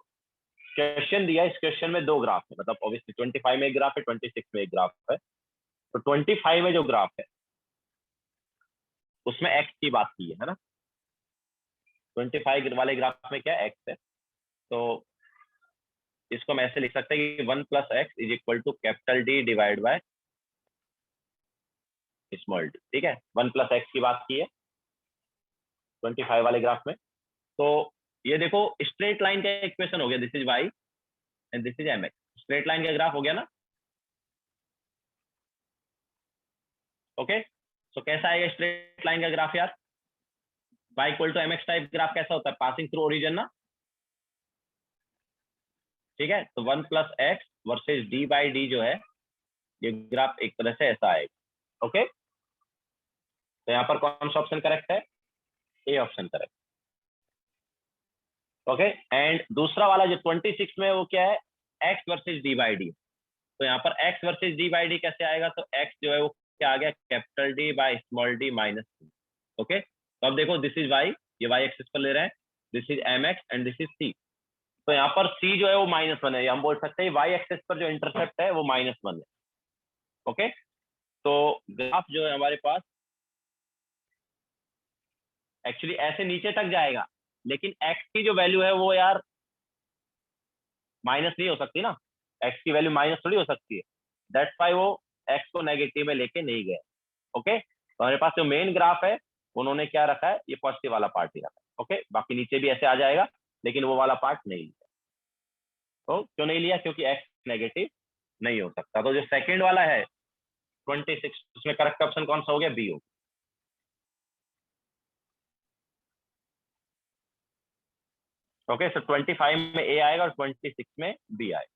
A: क्वेश्चन दिया, इस क्वेश्चन में 2 ग्राफ है, मतलब ऑब्वियसली 25 में एक ग्राफ है, 26 में एक ग्राफ है। तो 25 में जो ग्राफ है उसमें एक्स की बात की है ना, 25 वाले ग्राफ में क्या एक्स है। तो इसको हम ऐसे लिख सकते हैं कि 1 + x is equal to capital D divide by small d, ठीक है। 1 + x की बात की है 25 वाले ग्राफ में। तो ये देखो स्ट्रेट लाइन का इक्वेशन हो गया, this is y and this is mx, straight line का ग्राफ हो गया ना। ओके, सो कैसा आएगा स्ट्रेट लाइन का ग्राफ यार, y = mx टाइप ग्राफ कैसा होता है, पासिंग थ्रू ओरिजिन ना, ठीक है। तो 1 + x वर्सेज d/d जो है, ये ग्राफ एक तरह से ऐसा आएगा। ओके, तो यहाँ पर कौन सा ऑप्शन करेक्ट है, A option correct. Okay, and दूसरा वाला जो 26 में वो क्या है, x वर्सेज d/d। तो यहाँ पर x वर्सेज d/d कैसे आएगा, तो x जो है वो क्या आ गया, capital D bye small D minus. Okay, तो अब देखो दिस इज y, ये y एक्सिस पर ले रहे हैं, this is mx and this is c। तो यहाँ पर c जो है वो -1 है, हम बोल सकते हैं y एक्सिस पर जो इंटरसेप्ट है वो -1 है। ओके, तो ग्राफ जो है हमारे पास एक्चुअली ऐसे नीचे तक जाएगा, लेकिन x की जो वैल्यू है वो यार माइनस नहीं हो सकती ना, x की वैल्यू माइनस थोड़ी हो सकती है, दैट्स व्हाई वो x को नेगेटिव में लेके नहीं गए। ओके, तो हमारे पास जो मेन ग्राफ है उन्होंने क्या रखा है, ये पॉजिटिव वाला पार्ट ही रखा है। ओके, बाकी नीचे भी ऐसे आ जाएगा, लेकिन वो वाला पार्ट नहीं लिया। तो क्यों नहीं लिया, क्योंकि x नेगेटिव नहीं हो सकता। तो जो सेकंड वाला है 26, उसमें करेक्ट ऑप्शन कौन सा हो गया, बी हो। ओके, सो 25 में ए आएगा और 26 में बी आएगा।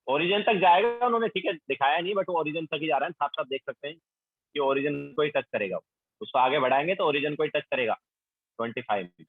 A: ओरिजिन तक जाएगा, उन्होंने ठीक है दिखाया नहीं, बट वो ओरिजिन तक ही जा रहा है, साफ साफ देख सकते हैं कि ओरिजिन को ही टच करेगा। उसको आगे बढ़ाएंगे तो ओरिजिन को ही टच करेगा 25 में।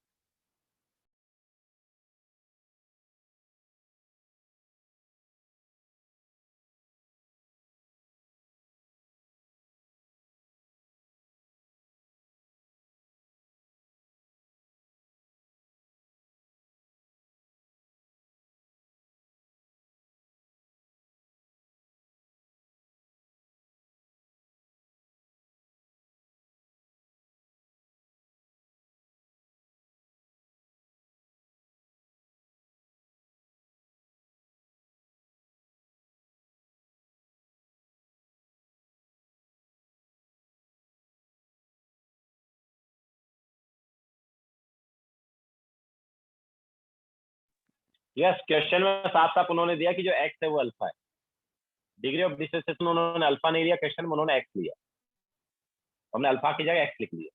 A: यस, क्वेश्चन में साफ साफ उन्होंने दिया कि जो एक्स है वो अल्फा है। डिग्री ऑफ डिसोसिएशन उन्होंने अल्फा नहीं लिया, क्वेश्चन में उन्होंने एक्स लिया, हमने अल्फा की जगह एक्स लिख लिया।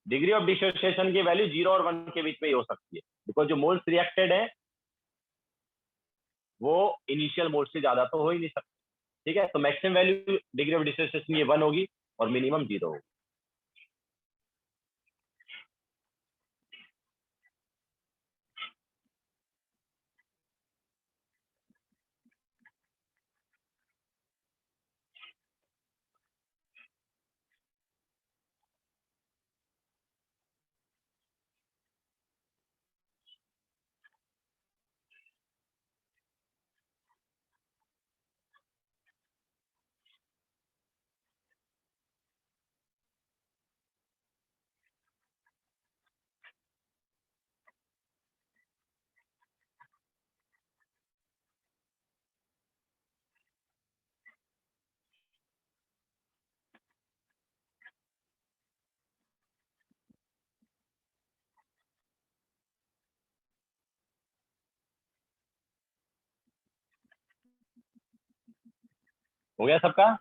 A: डिग्री ऑफ डिसोसिएशन की वैल्यू 0 और 1 के बीच में ही हो सकती है, बिकॉज जो मोल्स रिएक्टेड है वो इनिशियल मोल्स से ज्यादा तो हो ही नहीं सकता। ठीक है, तो maximum value degree of dissociation ये 1 होगी और मिनिमम 0 होगी। हो गया सबका?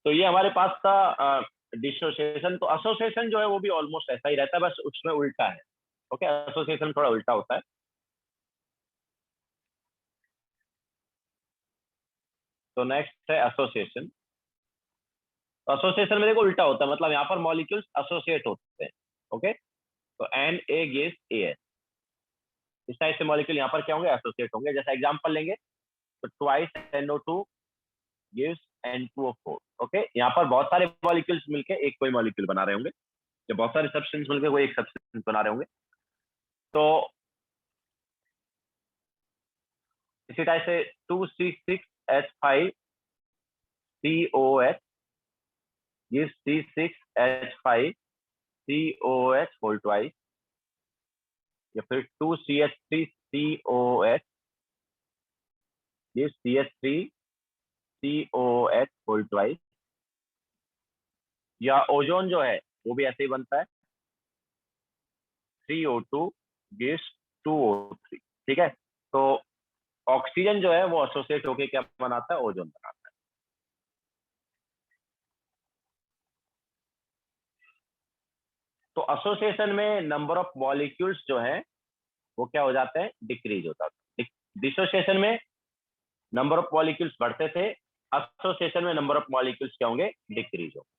A: तो ये हमारे पास था डिसोसिएशन। तो एसोसिएशन जो है वो भी ऑलमोस्ट ऐसा ही रहता है, बस उसमें उल्टा है। ओके, एसोसिएशन थोड़ा उल्टा होता है। तो नेक्स्ट है एसोसिएशन। एसोसिएशन में देखो उल्टा होता है, मतलब यहाँ पर मॉलिक्यूल्स एसोसिएट होते हैं। ओके, तो Na gives AS, इस टाइप से मॉलिक्यूल यहाँ पर क्या होंगे, एसोसिएट होंगे। जैसा एग्जांपल लेंगे तो twice NO2 gives N2O4। Okay, यहाँ पर बहुत सारे मॉलिक्यूल्स मिलके एक कोई मॉलिक्यूल बना रहे होंगे, या बहुत सारे सब्सटेंस मिलके कोई एक सब्सटेंस बना रहे होंगे। तो इसी टाइप से 2C6H5COH gives C6H5COH whole twice, या फिर 2CH3COH gives CH3COH whole twice, या ओजोन जो है वो भी ऐसे ही बनता है, 3O2 gives 2O3। ठीक है, तो ऑक्सीजन जो है वो एसोसिएट होके क्या बनाता है, ओजोन बनाता है। तो एसोसिएशन में नंबर ऑफ मॉलिक्यूल्स जो है वो क्या हो जाते हैं, डिक्रीज होता है। डिसोसिएशन में नंबर ऑफ मॉलिक्यूल्स बढ़ते थे, एसोसिएशन में नंबर ऑफ मॉलिक्यूल्स क्या होंगे, डिक्रीज होंगे।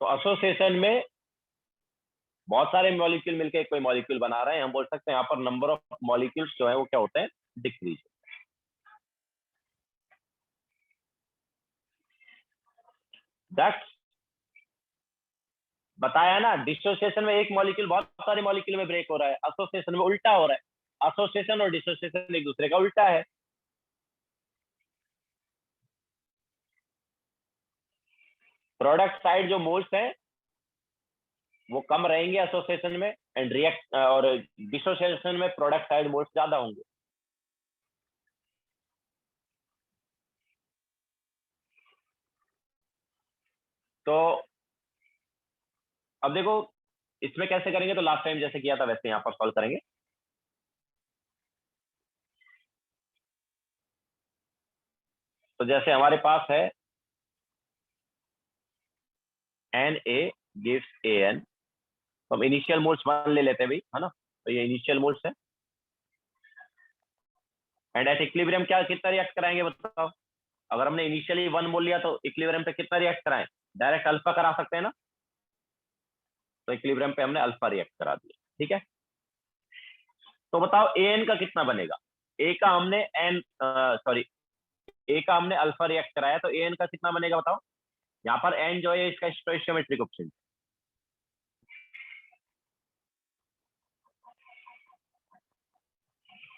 A: तो एसोसिएशन में बहुत सारे मॉलिक्यूल मिलकर एक कोई मॉलिक्यूल बना रहे हैं, हम बोल सकते हैं यहाँ पर नंबर ऑफ मॉलिक्यूल्स जो है वो क्या होते हैं, डिक्रीज। दैट्स बताया ना, डिसोसिएशन में एक मॉलिक्यूल बहुत सारे मॉलिक्यूल में ब्रेक हो रहा है, एसोसिएशन में उल्टा हो रहा है। एसोसिएशन और डिसोसिएशन एक दूसरे का उल्टा है। प्रोडक्ट साइड जो मोल्स है वो कम रहेंगे एसोसिएशन में, एंड रिएक्ट और डिसोसिएशन में प्रोडक्ट साइड मोल्स ज्यादा होंगे। तो अब देखो इसमें कैसे करेंगे, तो लास्ट टाइम जैसे किया था वैसे यहाँ पर सॉल्व करेंगे। तो जैसे हमारे पास है Na gives An, तो हम इनिशियल मोल्स 1 ले लेते हैं भाई, है ना। तो ये इनिशियल मोल्स है, एंड एट इक्विलिब्रियम क्या कितना रिएक्ट कराएंगे बताओ। अगर हमने इनिशियली 1 मोल लिया तो इक्विलिब्रियम पे कितना रिएक्ट कराएं, डायरेक्ट अल्फा करा सकते हैं ना, तो इक्विलिब्रियम पे हमने अल्फा रिएक्ट करा दिया, ठीक है। तो बताओ ए एन का कितना बनेगा, ए का हमने एन सॉरी ए का हमने अल्फा रिएक्ट कराया, तो ए एन का कितना बनेगा बताओ। यहाँ पर एन जो है इसका स्टोइचियोमेट्रिक ऑप्शन,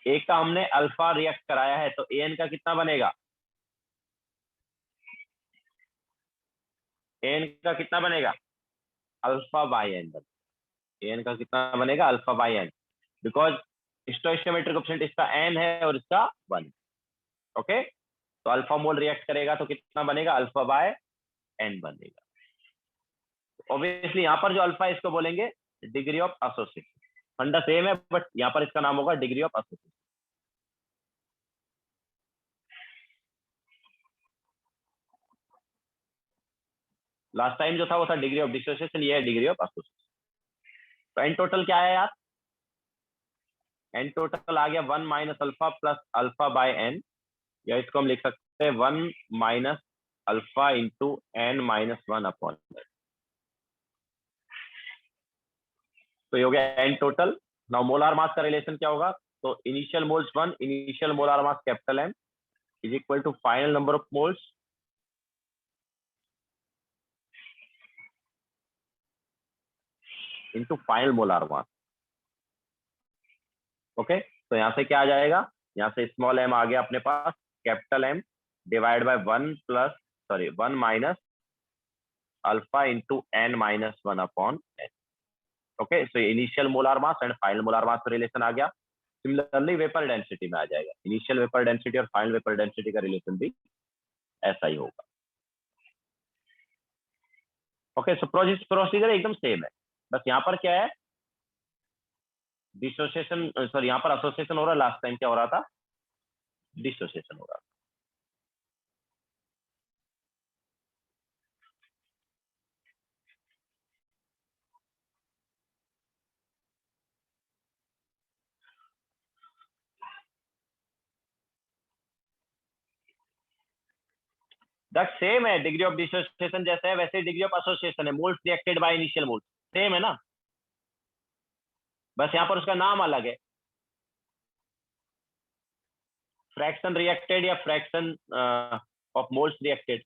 A: ए का हमने अल्फा रिएक्ट कराया है, तो ए एन का कितना बनेगा, ए एन का कितना बनेगा alpha by n, a n का कितना बनेगा alpha by n, because stoichiometric option इसका एन है और इसका 1, ओके। तो अल्फा मोल रिएक्ट करेगा तो कितना बनेगा अल्फा बाय एन बनेगा। ऑब्वियसली यहाँ पर जो अल्फा है इसको बोलेंगे डिग्री ऑफ एसोसिएशन, फंडा सेम है बट यहाँ पर इसका नाम होगा degree of association. Last time जो था वो था डिग्री ऑफ डिसोसिएशन, ये है डिग्री ऑफ एसोसिएशन। तो एन टोटल क्या है यार, एन टोटल आ गया 1 minus alpha plus alpha by n, या इसको हम लिख सकते हैं 1 minus alpha into N minus 1 upon n. तो ये हो गया n total. Now molar mass का रिलेशन क्या होगा, तो initial moles 1, initial molar mass capital M is equal to final number of moles into final molar mass, okay. तो यहाँ से क्या आ जाएगा, यहाँ से स्मॉल एम आ गया अपने पास, capital M divide by 1 minus alpha into N minus 1 upon n, okay. So initial molar mass and final molar mass relation आ गया। सिमिलरली वेपर डेंसिटी में आ जाएगा, इनिशियल वेपर डेंसिटी और फाइनल वेपर डेंसिटी का रिलेशन भी ऐसा ही होगा, ओके। सो प्रोसीजर एकदम सेम है, बस यहाँ पर क्या है डिसोसिएशन, सॉरी यहाँ पर एसोसिएशन हो रहा है, लास्ट टाइम क्या हो रहा था डिसोसिएशन हो रहा था। दैट सेम है, डिग्री ऑफ डिसोसिएशन जैसे है वैसे डिग्री ऑफ एसोसिएशन है, moles reacted by initial moles same है ना, बस यहाँ पर उसका नाम अलग है, फ्रैक्शन रिएक्टेड या fraction of moles reacted.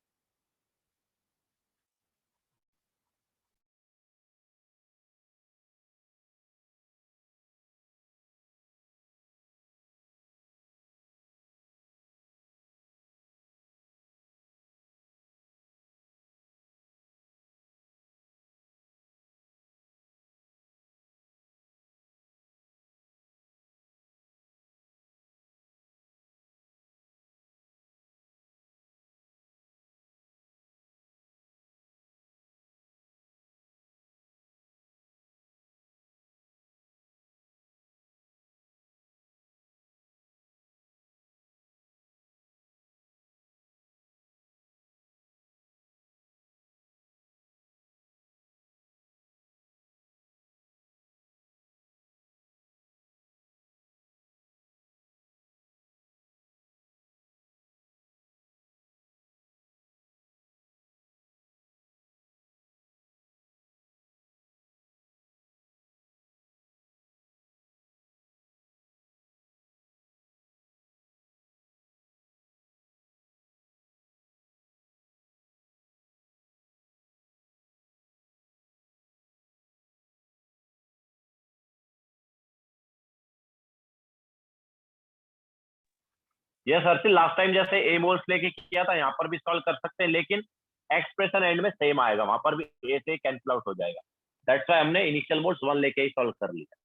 A: Yes अर्चिल, लास्ट टाइम जैसे ए मोल्स लेके किया था यहाँ पर भी सॉल्व कर सकते हैं, लेकिन एक्सप्रेशन एंड में सेम आएगा, वहां पर भी ए से कैंसिल आउट हो जाएगा, दैट्स व्हाई हमने इनिशियल मोल्स 1 लेके ही सॉल्व कर लिया।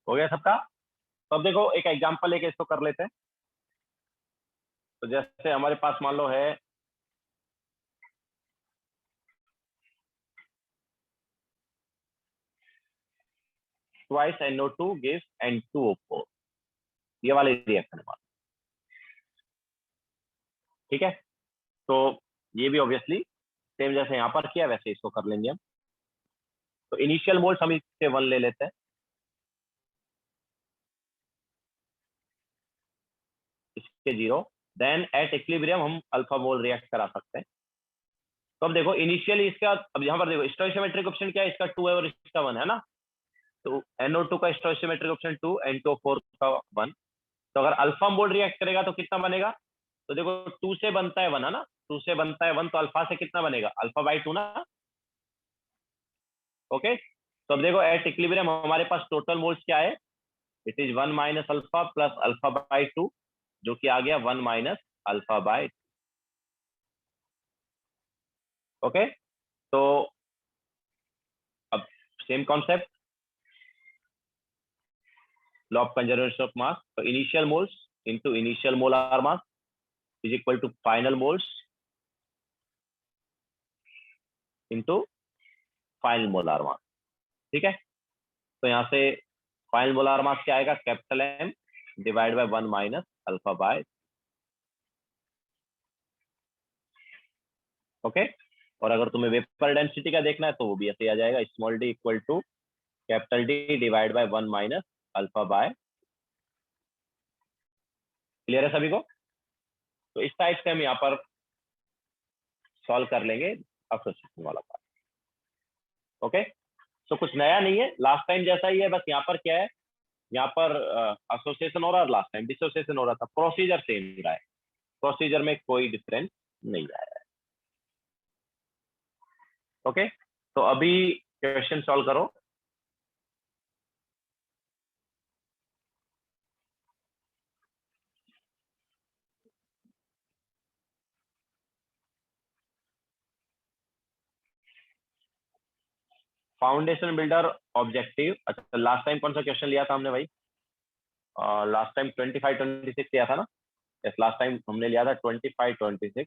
A: हो गया सबका? तो अब देखो एक एग्जांपल लेके इसको कर लेते हैं। तो जैसे हमारे पास मान लो है ट्वाइस NO2 gives N2O4, ये वाले रिएक्शन है। ठीक है, तो ये भी ऑब्वियसली सेम जैसे यहाँ पर किया वैसे इसको कर लेंगे हम। तो इनिशियल मोल्स हम इससे 1 ले लेते हैं, इसके 0, देन एट इक्विलिब्रियम हम अल्फा मोल रिएक्ट करा सकते हैं। तो अब देखो इनिशियली इसका, अब यहाँ पर देखो स्टोइशियोमेट्रिक ऑप्शन क्या है, इसका 2 है और इसका 1 है ना। तो NO2 का स्टोइशियोमेट्रिक ऑप्शन 2, N2O4 का 1। तो अगर अल्फा मोल रिएक्ट करेगा तो कितना बनेगा? तो देखो 2 से बनता है 1 है ना, 2 से बनता है 1, तो अल्फा से कितना बनेगा? अल्फा बाई 2 ना। ओके, तो अब देखो एट इक्विलिब्रियम हमारे पास टोटल मोल्स क्या है, it is 1 minus alpha plus alpha by 2, जो कि आ गया 1 माइनस अल्फा बाई। ओके, तो अब same concept, law of conservation of mass. तो initial moles into initial molar mass is equal to final moles into final molar mass. ठीक है, तो यहाँ से फाइनल मोलार मास क्या आएगा, capital M divide by 1 minus alpha bye. Okay, और अगर तुम्हें वेपर डेंसिटी का देखना है तो वो भी ऐसे आ जाएगा, small d equal to capital D divide by 1 minus alpha by. Clear है सभी को? तो इस टाइप से हम यहाँ पर सॉल्व कर लेंगे एसोसिएशन वाला पार्ट। ओके, तो कुछ नया नहीं है, लास्ट टाइम जैसा ही है, बस यहाँ पर क्या है, यहाँ पर एसोसिएशन हो रहा है, लास्ट टाइम डिसोसिएशन हो रहा था, प्रोसीजर सेम रहा है, प्रोसीजर में कोई डिफरेंस नहीं आया है। ओके, तो अभी क्वेश्चन सॉल्व करो। फाउंडेशन बिल्डर ऑब्जेक्टिव, अच्छा लास्ट टाइम कौन सा क्वेश्चन लिया था हमने भाई? लास्ट टाइम 25-26 लिया था ना। यस, लास्ट टाइम हमने लिया था 25-26।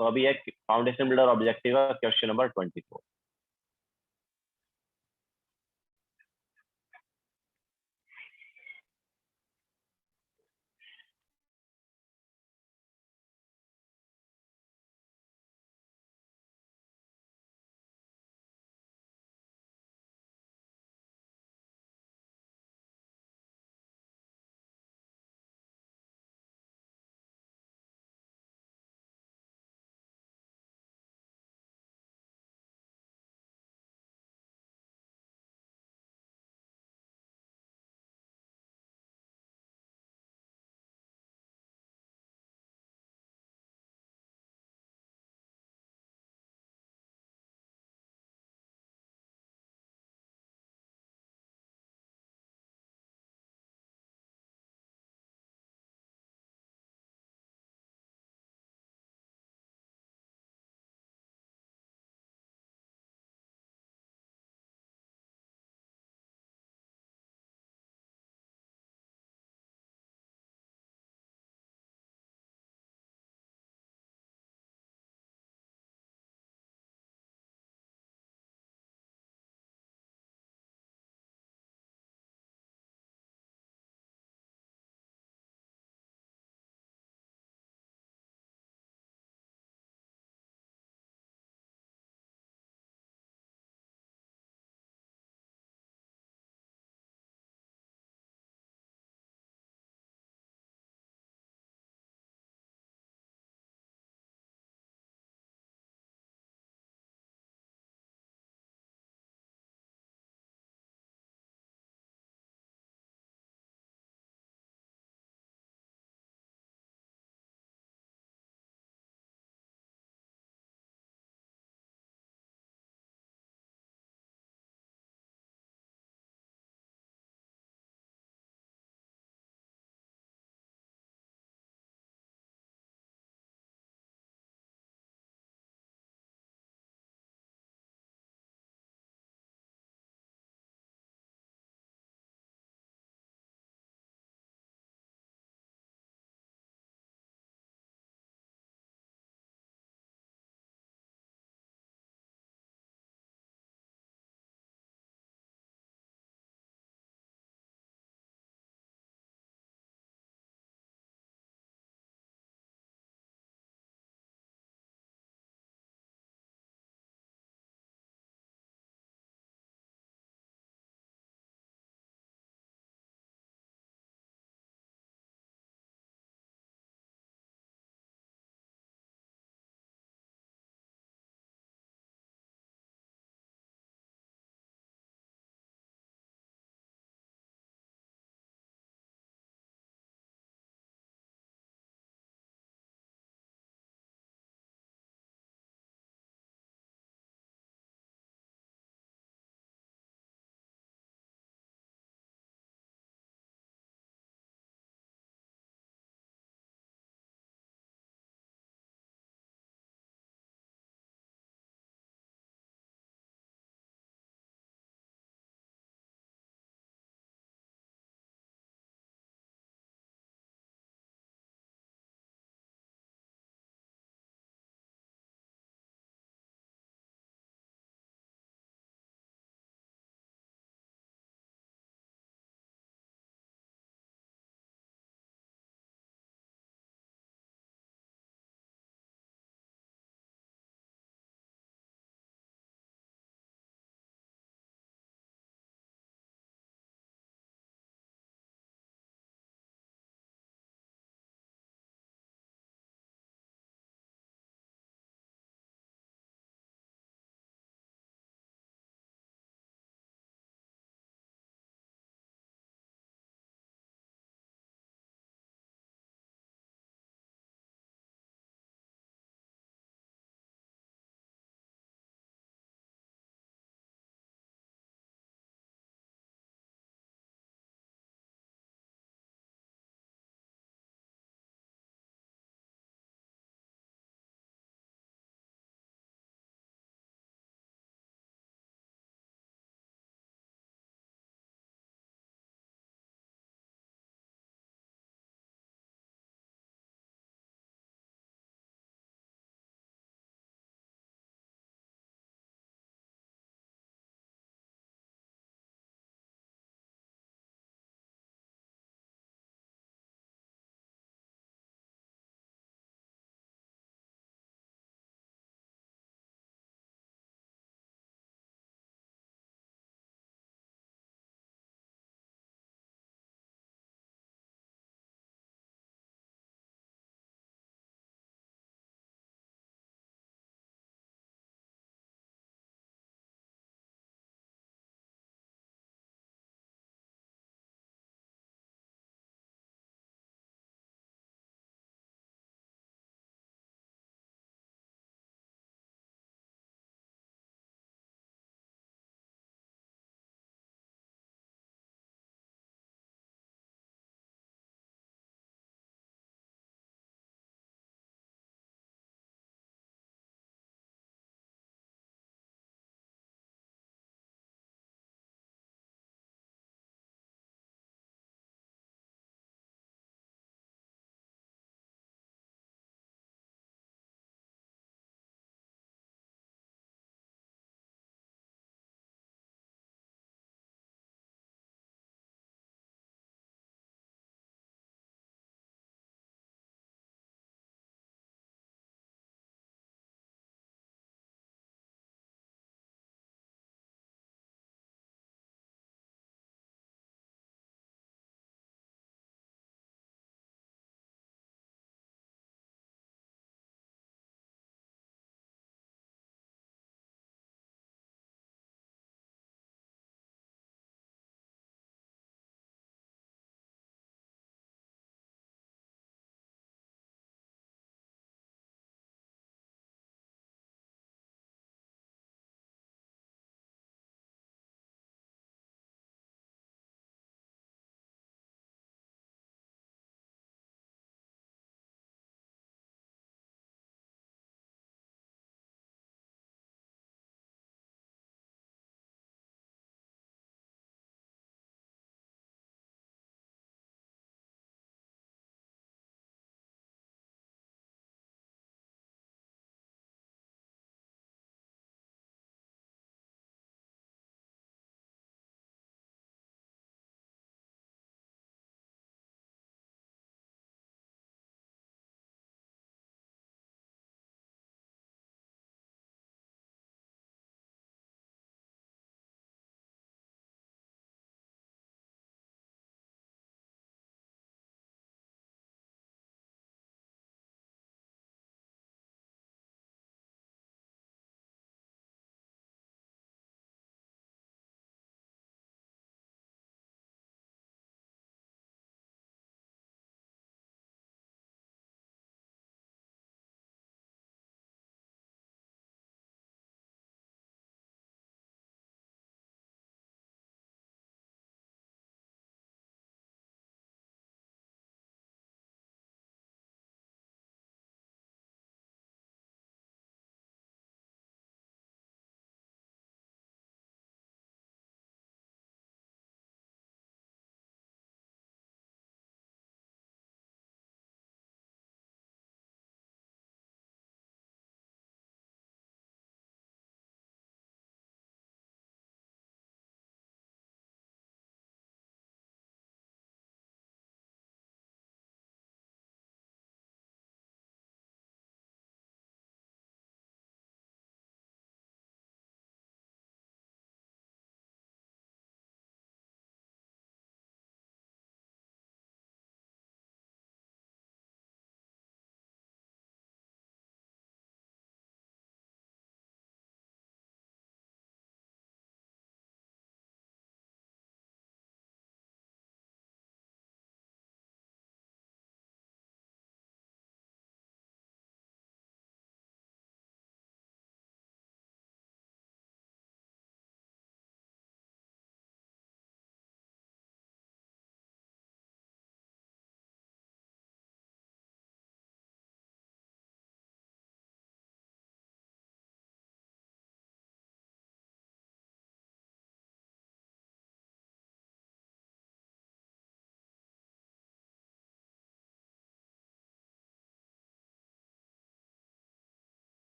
A: तो अभी एक फाउंडेशन बिल्डर ऑब्जेक्टिव है, क्वेश्चन नंबर 24।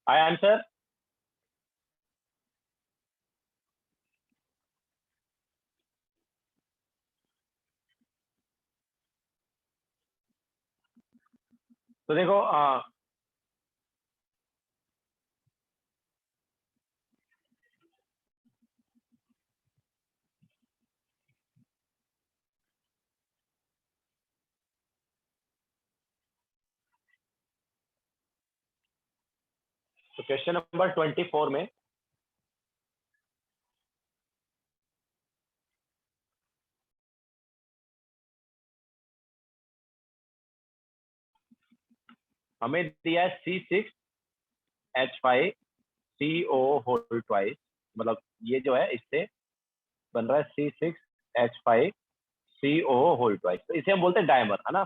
A: I answer? तो देखो तो क्वेश्चन नंबर 24 में हमें दिया है C6H5CO होल ट्वाइस, मतलब ये जो है इससे बन रहा है C6H5CO होल ट्वाइस, तो इसे हम बोलते हैं डायमर, है ना।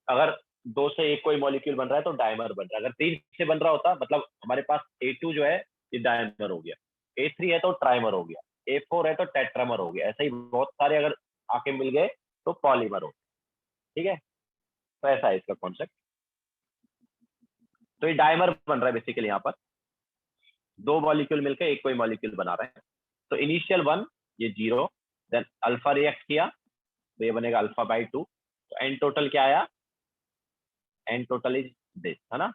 A: अगर दो से एक कोई मॉलिक्यूल बन रहा है तो डायमर बन रहा है। अगर तीन से बन रहा होता मतलब हमारे पास A2 जो है ये डायमर हो गया, A3 है तो ट्राइमर हो गया, A4 है तो टेट्रामर हो गया, ऐसा ही बहुत सारे अगर आके मिल गए तो पॉलीमर हो गया। ठीक है, तो ऐसा है इसका कॉन्सेप्ट। तो ये डायमर बन रहा है बेसिकली, यहाँ पर दो मॉलिक्यूल मिलकर एक कोई मॉलिक्यूल बना रहे हैं। तो इनिशियल वन ये 0, देन अल्फा रिएक्ट किया तो ये बनेगा अल्फा बाई 2, तो एन टोटल क्या आया? एन टोटल इज दिस, है ना,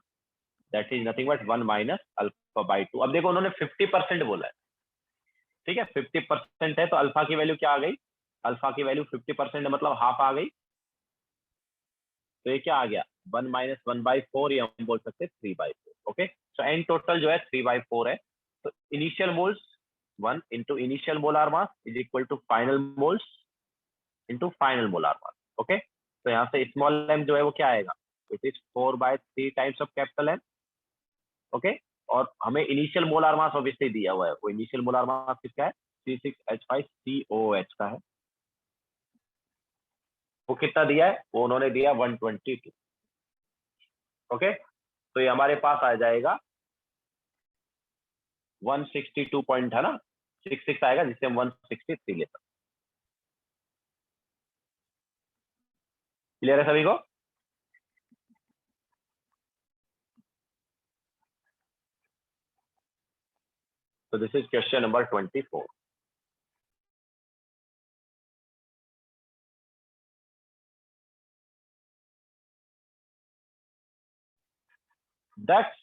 A: that is nothing but 1 minus alpha by 2। अब देखो उन्होंने 50% बोला है, ठीक है, 50% है तो अल्फा की वैल्यू क्या आ गई? अल्फा की वैल्यू 50% मतलब हाफ आ गई, तो ये क्या आ गया? 1 माइनस 1/4, या हम बोल सकते हैं 3/4। ओके, सो एन टोटल जो है 3/4 है। तो initial moles 1 into initial molar mass is equal to final moles into final molar mass. Okay, तो यहाँ से स्मॉल एम जो है वो क्या आएगा? It is 4/3 times of capital M. Okay, और हमें इनिशियल मोलार मास ऑब्वियसली दिया हुआ है, वो इनिशियल मोलार मास किसका है? C6H5COOH का है। वो कितना दिया है? वो उन्होंने दिया 122। ओके, तो ये हमारे पास आ जाएगा 162 पॉइंट, है ना, 66 आएगा, जिससे हम 163 लेते हैं। क्लियर है सभी को? तो this is question number 24। That's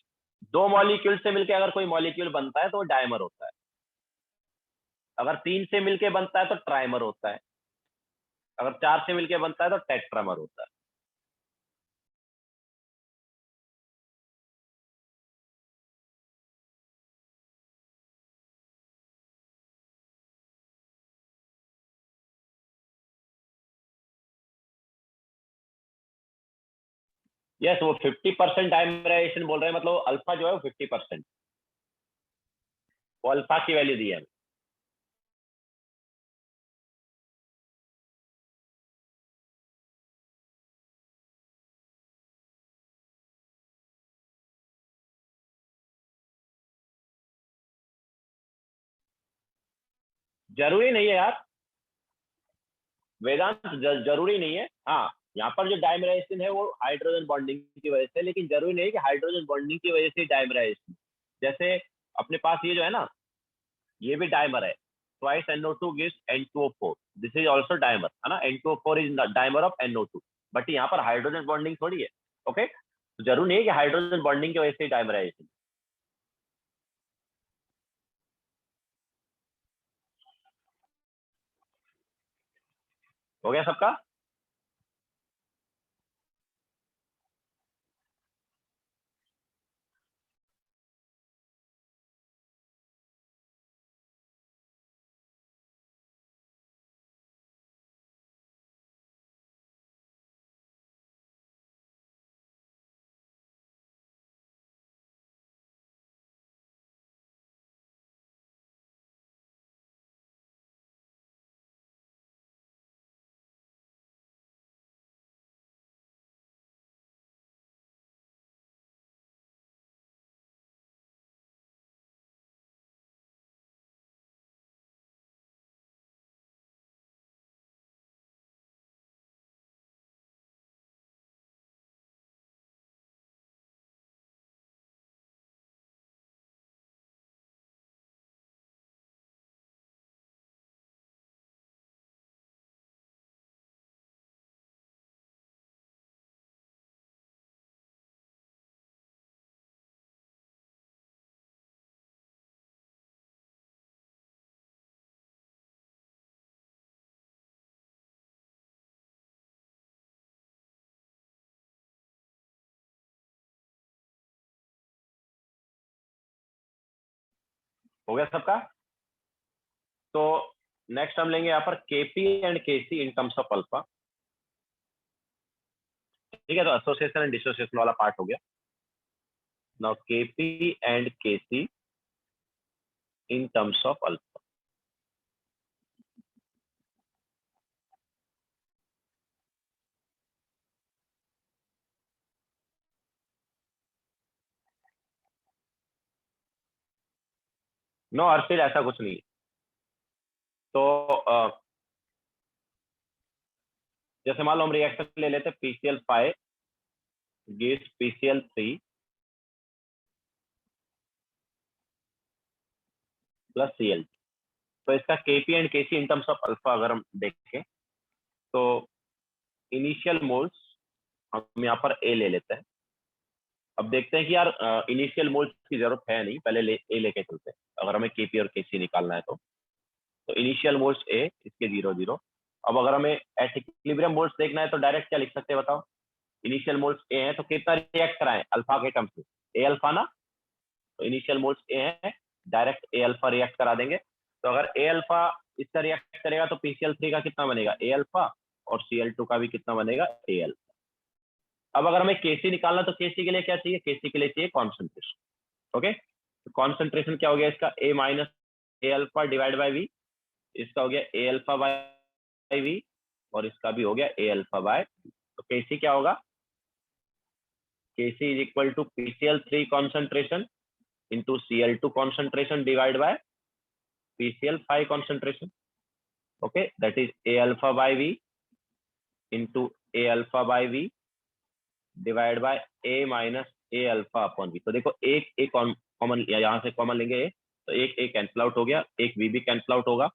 A: दो मॉलिक्यूल से मिलकर अगर कोई मॉलिक्यूल बनता है तो वो डायमर होता है, अगर तीन से मिलकर बनता है तो ट्राइमर होता है, अगर चार से मिलकर बनता है तो टेट्रामर होता है। यस, वो 50% डायमराइजेशन बोल रहे हैं, मतलब अल्फा जो है वो 50%, वो अल्फा की वैल्यू दी है। जरूरी नहीं है यार वेदांत, जरूरी नहीं है। हाँ, यहाँ पर जो डायमराइजेशन है वो हाइड्रोजन बॉन्डिंग की वजह से, लेकिन जरूरी नहीं कि हाइड्रोजन बॉन्डिंग की वजह से डायमराइजेशन। जैसे अपने पास ये जो है ना, ये भी डायमर है, twice NO2 gives N2O4, this is also dimer, है ना, N2O4 is dimer of NO2, but यहाँ पर हाइड्रोजन बॉन्डिंग थोड़ी है। ओके, तो जरूरी नहीं है कि हाइड्रोजन बॉन्डिंग की वजह से डायमराइजेशन। हो गया सबका? हो गया सबका? तो नेक्स्ट हम लेंगे यहाँ पर Kp and Kc in terms of alpha. ठीक है, तो एसोसिएशन एंड डिसोसिएशन वाला पार्ट हो गया। Now Kp and Kc in terms of alpha. No, और फिर ऐसा कुछ नहीं है। तो जैसे मान लो हम रिएक्शन ले लेते हैं PCl5 gives PCl3 plus Cl। तो इसका Kp and Kc in terms of alpha अगर हम देखें तो इनिशियल मोल्स हम यहाँ पर A ले लेते हैं। अब देखते हैं कि यार इनिशियल मोल्स की जरूरत है नहीं, पहले A लेके चलते हैं अगर हमें Kp और Kc निकालना है तो इनिशियल मोल्स A, इसके 0 0। अब अगर हमें एट इक्विलिब्रियम मोल्स देखना है तो डायरेक्ट क्या लिख सकते हैं बताओ? इनिशियल मोल्स A है तो कितना रिएक्ट कराएं अल्फा के टर्म्स में? A अल्फा ना। तो इनिशियल मोल्स A है, डायरेक्ट A अल्फा रिएक्ट करा देंगे। तो अगर A अल्फा इसका रिएक्ट करेगा तो PCl3 का कितना बनेगा? A अल्फा, और Cl2 का भी कितना बनेगा? A alpha. अब अगर हमें Kc निकालना तो Kc के लिए क्या चाहिए? Kc के लिए चाहिए कॉन्सेंट्रेशन। ओके, तो कॉन्सेंट्रेशन क्या हो गया इसका? A minus A alpha divide by V। इसका हो गया A अल्फा बाई V, और इसका भी हो गया A अल्फा बाय। तो Kc क्या होगा? Kc is equal to PCl3 concentration into Cl2 concentration divided by PCl5 concentration. Okay, that is A alpha by V into A alpha by V divided by A minus A alpha upon V। तो देखो एक common यहाँ से common लेंगे, तो एक cancel out हो गया, एक V भी कैंसिल आउट होगा,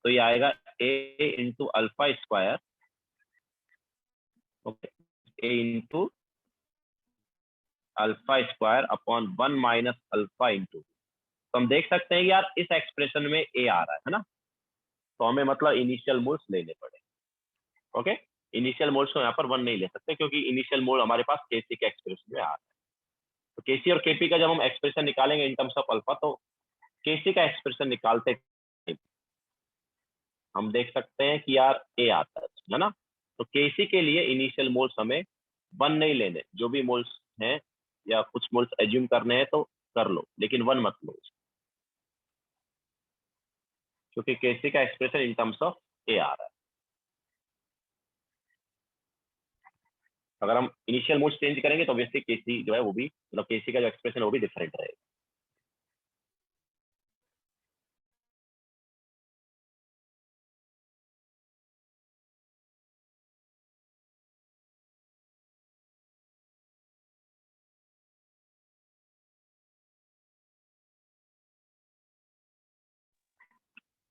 A: तो ये आएगा A into alpha square. Okay, A into alpha square upon 1 minus alpha into. तो हम देख सकते हैं कि यार इस एक्सप्रेशन में A आ रहा है ना, तो हमें मतलब इनिशियल मोल्स लेने पड़े। ओके, इनिशियल मोल्स को यहाँ पर 1 नहीं ले सकते क्योंकि इनिशियल मोल हमारे पास Kc के एक्सप्रेशन में आ रहा है। तो Kc और Kp का जब हम एक्सप्रेशन निकालेंगे इन टर्म्स ऑफ अल्फा, तो Kc का एक्सप्रेशन निकालते हम देख सकते हैं कि यार A आता है ना। तो Kc के लिए इनिशियल मोल्स हमें 1 नहीं लेने, जो भी मोल्स हैं या कुछ मोल्स एज्यूम करने हैं तो कर लो, लेकिन 1 मत लो, क्योंकि Kc का expression in terms of A आ रहा है। अगर हम इनिशियल मोड्स चेंज करेंगे तो ऑब्वियसली Kc जो है वो भी, मतलब Kc का जो एक्सप्रेशन है वो भी डिफरेंट रहेगा।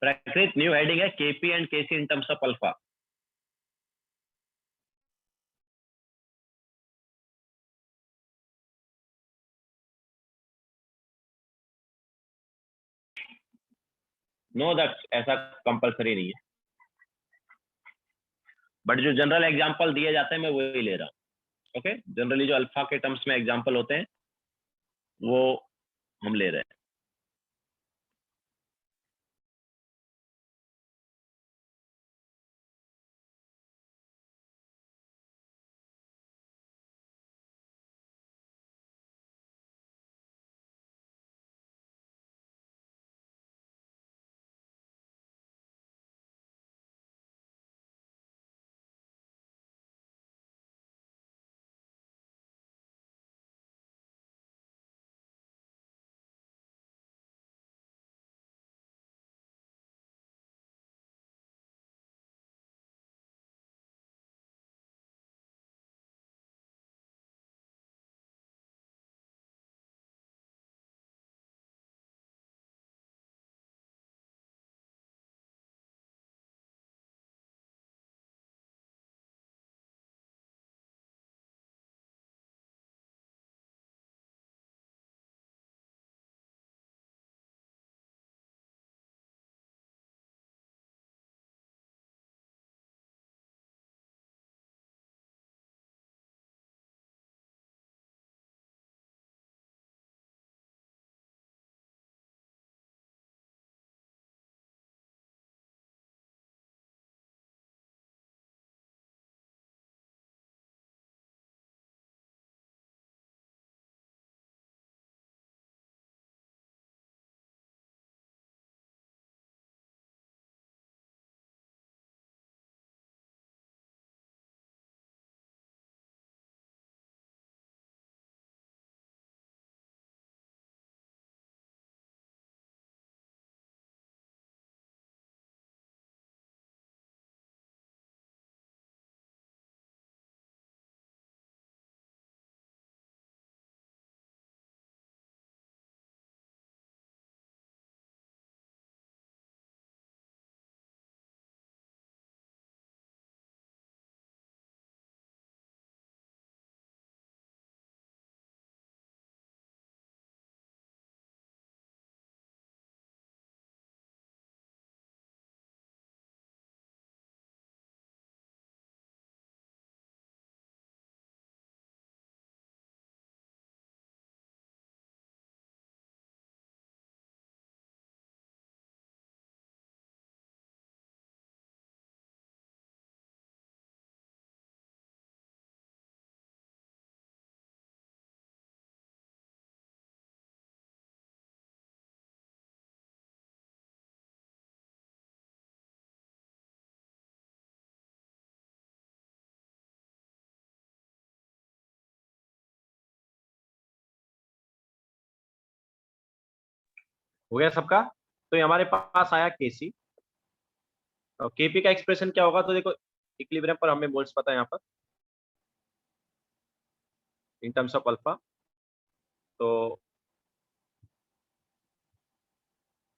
A: प्रकृत न्यू हेडिंग है Kp and Kc in terms of alpha. No, that ऐसा कंपलसरी नहीं है, बट जो जनरल एग्जांपल दिए जाते हैं मैं वही ले रहा हूँ। ओके, जनरली जो अल्फा के टर्म्स में एग्जांपल होते हैं वो हम ले रहे हैं। हो गया सबका। तो ये हमारे पास आया केसी, और केपी का एक्सप्रेशन क्या होगा, तो देखो इक्विलिब्रियम पर हमें मोल्स पता है यहाँ पर इन टर्म्स ऑफ अल्फा, तो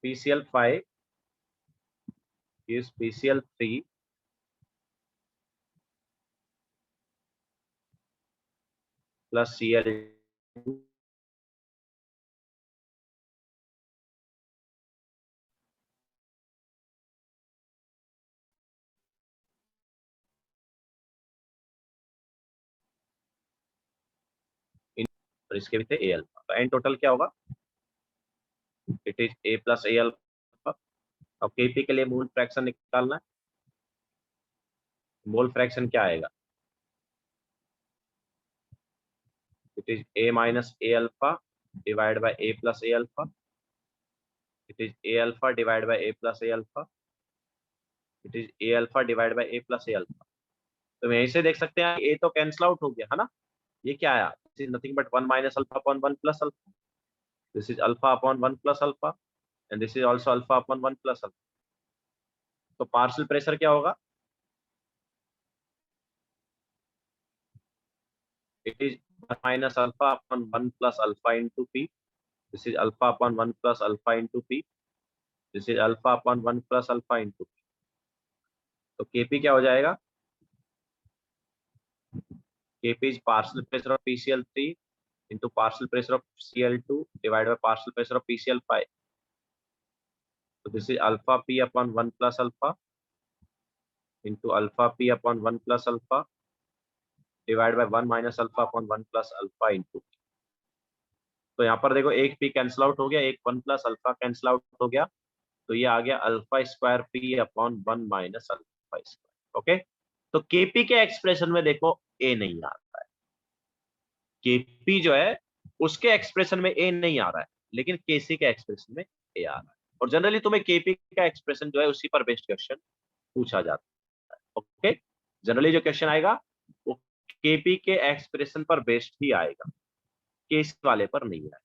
A: PCl5 is PCl3 plus Cl2 और इसके भी थे ए अल्फा, तो एन टोटल क्या होगा, it is a plus A alpha. अब केपी के लिए मोल फ्रैक्शन निकालना है, मोल फ्रैक्शन क्या आएगा, it is a minus A alpha divide by A plus A alpha, it is a alpha divide by A plus A alpha, it is a alpha divide by A plus A alpha. तो यहीं से देख सकते हैं A तो cancel out हो गया है ना, ये क्या आया, this is nothing but 1 minus alpha upon 1 plus alpha, this is alpha upon 1 plus alpha and this is also alpha upon 1 plus alpha. तो पार्शियल प्रेशर क्या होगा, it is 1 minus alpha upon 1 plus alpha into p, this is alpha upon 1 plus alpha into p, this is alpha upon 1 plus alpha into p। तो kp क्या हो जाएगा, kp is partial pressure of PCl3 into partial pressure of Cl2 divided by partial pressure of PCl5, so this is alpha p upon 1 plus alpha into alpha p upon 1 plus alpha divided by 1 minus alpha upon 1 plus alpha into p। तो यहाँ पर देखो एक p cancel out हो गया, एक 1 plus alpha cancel out हो गया, तो ये आ गया alpha square P upon 1 minus alpha square. Okay, तो केपी के एक्सप्रेशन में देखो ए नहीं आता है, केपी जो है उसके एक्सप्रेशन में ए नहीं आ रहा है, लेकिन केसी के एक्सप्रेशन में ए आ रहा है, और जनरली तुम्हें केपी का एक्सप्रेशन जो है उसी पर बेस्ड क्वेश्चन पूछा जाता है। ओके, जनरली जो क्वेश्चन आएगा वो केपी के एक्सप्रेशन पर बेस्ड ही आएगा, केसी वाले पर नहीं आएगा,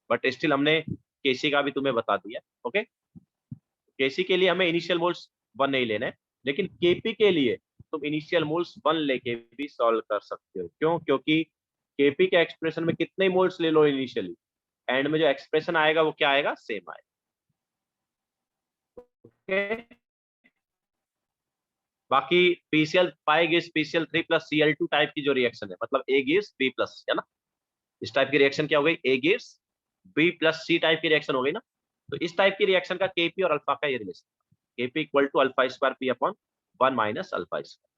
A: बट स्टिल हमने केसी का भी तुम्हें बता दिया। ओके, केसी के लिए हमें इनिशियल मोल्स 1 नहीं लेना है, लेकिन केपी के लिए तुम इनिशियल मोल्स 1 लेके भी सॉल्व कर सकते हो। क्यों, क्योंकि केपी के एक्सप्रेशन में कितने मोल्स ले लो इनिशियली, एंड में जो एक्सप्रेशन आएगा वो क्या आएगा, सेम आएगा। okay? बाकी PCl5 gives PCl3 plus Cl2 type की जो रिएक्शन है, मतलब A गिव्स B प्लस, है ना, इस टाइप की रिएक्शन क्या हो गई, A gives B plus C type की रिएक्शन हो गई ना। तो इस टाइप की रिएक्शन का केपी और अल्फा का ये relation, Kp equal to alpha square P upon 1 minus alpha square.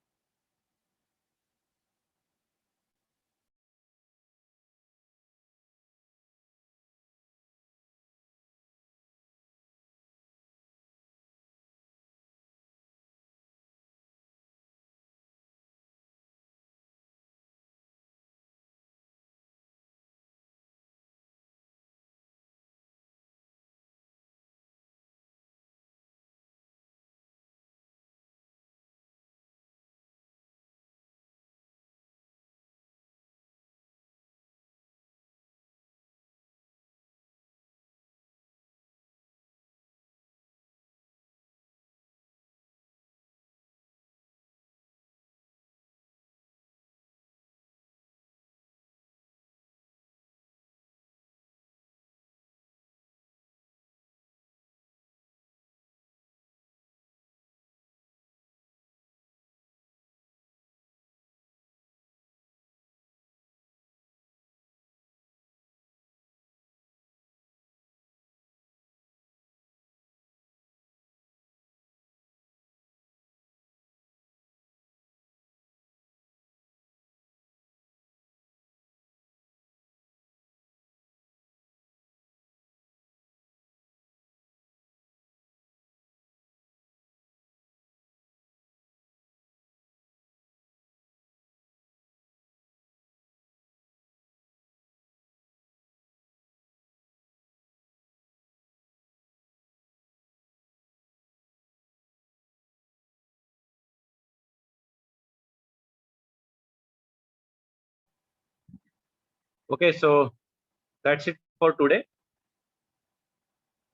A: Okay, so that's it for today.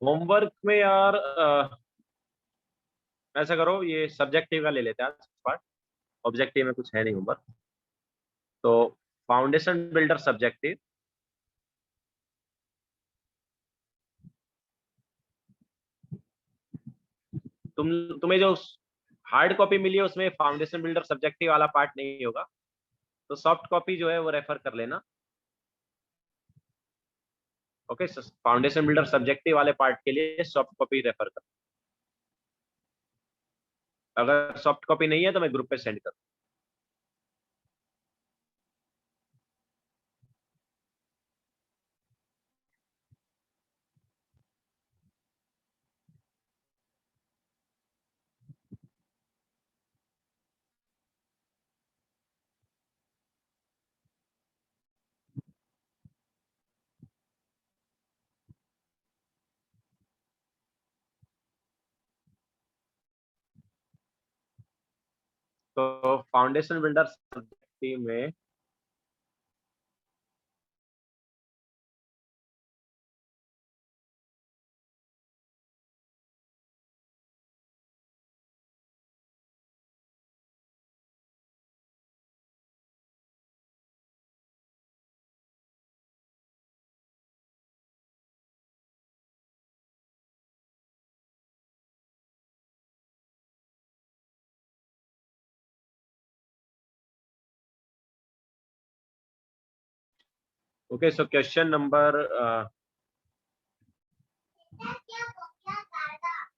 A: Homework में यार ऐसा करो, ये सब्जेक्टिव का ले लेते हैं पार्ट, ऑब्जेक्टिव में कुछ है नहीं होमवर्क। तो फाउंडेशन बिल्डर सब्जेक्टिव, तुम्हें जो हार्ड कॉपी मिली है उसमें फाउंडेशन बिल्डर सब्जेक्टिव वाला पार्ट नहीं होगा, तो सॉफ्ट कॉपी जो है वो रेफर कर लेना। ओके, फाउंडेशन बिल्डर सब्जेक्टिव वाले पार्ट के लिए सॉफ्ट कॉपी रेफर कर। अगर सॉफ्ट कॉपी नहीं है तो मैं ग्रुप पे सेंड कर। तो फाउंडेशन बिल्डर सब्जेक्टिव में ओके, सो क्वेश्चन नंबर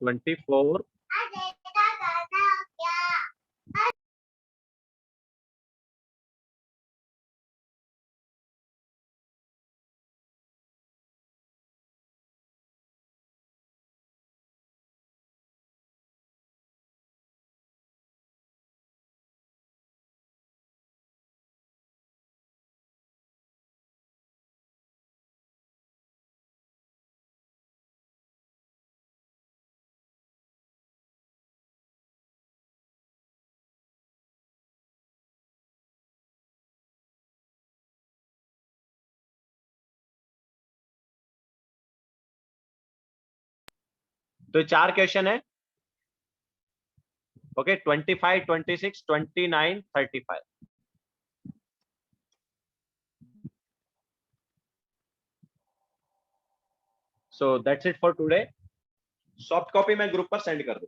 A: 24। तो ये 4 क्वेश्चन है। Okay, 25, 26, 29, 35। So that's it for today. Soft copy मैं ग्रुप पर सेंड कर दूं।